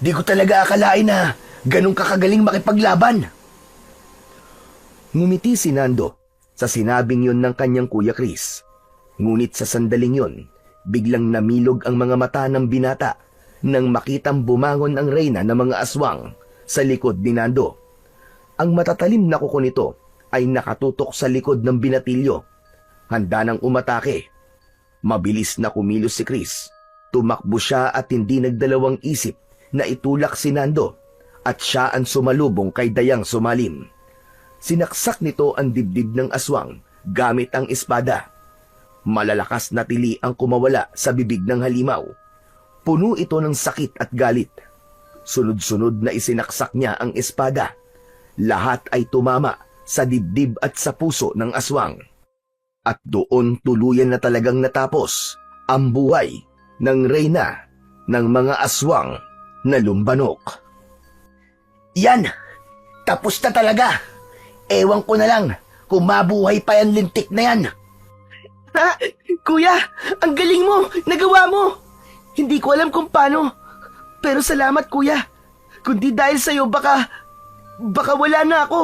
Di ko talaga akalain na ganun kakagaling makipaglaban. Ngumiti si Nando sa sinabing yun ng kanyang kuya Chris. Ngunit sa sandaling yun, biglang namilog ang mga mata ng binata nang makitang bumangon ang reyna ng mga aswang sa likod ni Nando. Ang matatalim na kuko nito ay nakatutok sa likod ng binatilyo. Handa nang umatake. Mabilis na kumilos si Chris. Tumakbo siya at hindi nagdalawang isip na itulak si Nando at siya ang sumalubong kay Dayang Sumalim. Sinaksak nito ang dibdib ng aswang gamit ang espada. Malalakas na tili ang kumawala sa bibig ng halimaw. Puno ito ng sakit at galit. Sunod-sunod na isinaksak niya ang espada. Lahat ay tumama sa dibdib at sa puso ng aswang. At doon tuluyan na talagang natapos ang buhay ng reyna ng mga aswang na lumbanok. Yan! Tapos na talaga! Ewan ko na lang kung mabuhay pa yan lintik na yan. Ha? Kuya, ang galing mo! Nagawa mo! Hindi ko alam kung paano. Pero salamat, kuya. Kundi dahil sa'yo, baka wala na ako.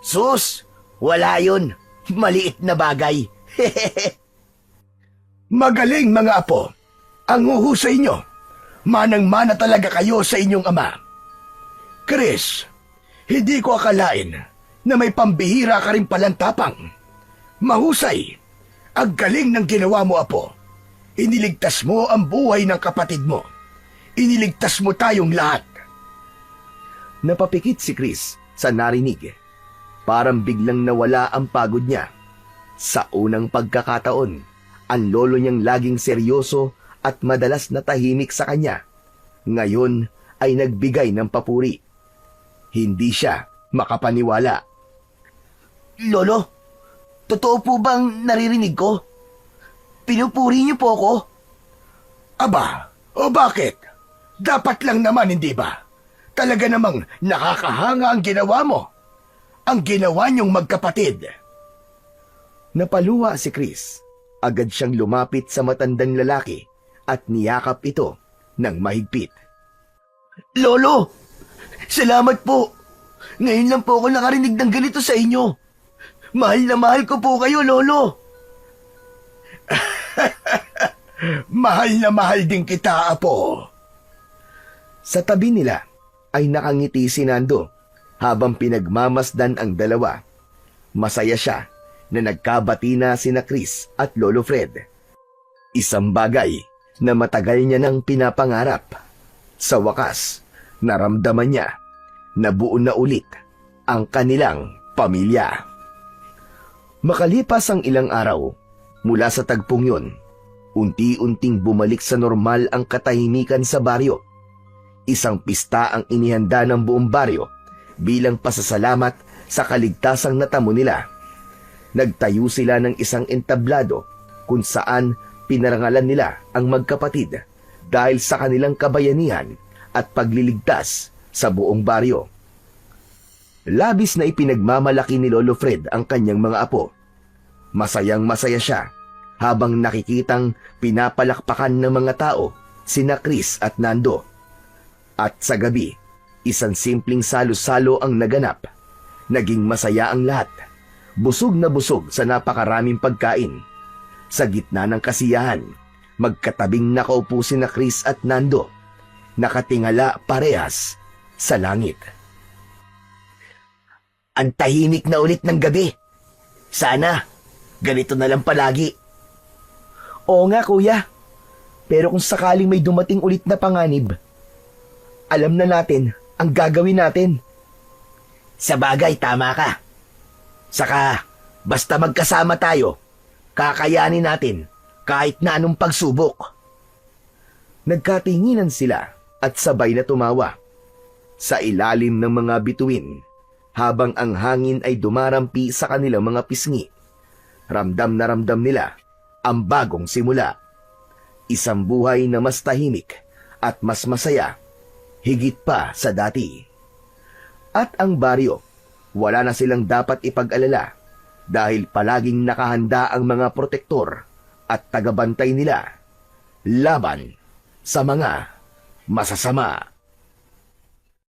Sus! Wala yun. Maliit na bagay. Magaling mga apo. Ang huhusay nyo. Manang-mana talaga kayo sa inyong ama. Chris, hindi ko akalain na may pambihira ka rin palang tapang. Mahusay. Ang galing ng ginawa mo, apo. Iniligtas mo ang buhay ng kapatid mo. Iniligtas mo tayong lahat. Napapikit si Chris sa narinig. Parang biglang nawala ang pagod niya. Sa unang pagkakataon, ang lolo niyang laging seryoso at madalas na tahimik sa kanya. Ngayon ay nagbigay ng papuri. Hindi siya makapaniwala. Lolo, totoo po bang naririnig ko? Pinupuri niyo po ako? Aba, o bakit? Dapat lang naman, hindi ba? Talaga namang nakakahanga ang ginawa mo. Ang ginawa niyong magkapatid. Napaluwa si Chris. Agad siyang lumapit sa matandang lalaki at niyakap ito ng mahigpit. Lolo, salamat po. Ngayon lang po ako nakarinig ng ganito sa inyo. Mahal na mahal ko po kayo, Lolo. Mahal na mahal din kita, Apo. Sa tabi nila ay nakangiti si Nando habang pinagmamasdan ang dalawa. Masaya siya na nagkabati na sina Chris at Lolo Fred. Isang bagay na matagal niya nang pinapangarap. Sa wakas, naramdaman niya na buo na ulit ang kanilang pamilya. Makalipas ang ilang araw, mula sa tagpong yun, unti-unting bumalik sa normal ang katahimikan sa baryo. Isang pista ang inihanda ng buong baryo bilang pasasalamat sa kaligtasang natamo nila. Nagtayo sila ng isang entablado kung saan pinarangalan nila ang magkapatid dahil sa kanilang kabayanihan at pagliligtas sa buong baryo. Labis na ipinagmamalaki ni Lolo Fred ang kanyang mga apo. Masayang masaya siya habang nakikitang pinapalakpakan ng mga tao sina Chris at Nando. At sa gabi, isang simpleng salo-salo ang naganap. Naging masaya ang lahat. Busog na busog sa napakaraming pagkain. Sa gitna ng kasiyahan, magkatabing nakaupo sina Chris at Nando. Nakatingala parehas sa langit. Ang tahimik na ulit ng gabi. Sana, ganito na lang palagi. Oo nga, kuya. Pero kung sakaling may dumating ulit na panganib, alam na natin ang gagawin natin. Sa bagay, tama ka. Saka, basta magkasama tayo, kakayanin natin kahit na anong pagsubok. Nagkatinginan sila at sabay na tumawa. Sa ilalim ng mga bituin, habang ang hangin ay dumarampi sa kanilang mga pisngi, ramdam na ramdam nila ang bagong simula. Isang buhay na mas tahimik at mas masaya, higit pa sa dati. At ang baryo, wala na silang dapat ipag-alala dahil palaging nakahanda ang mga protektor at tagabantay nila laban sa mga masasama.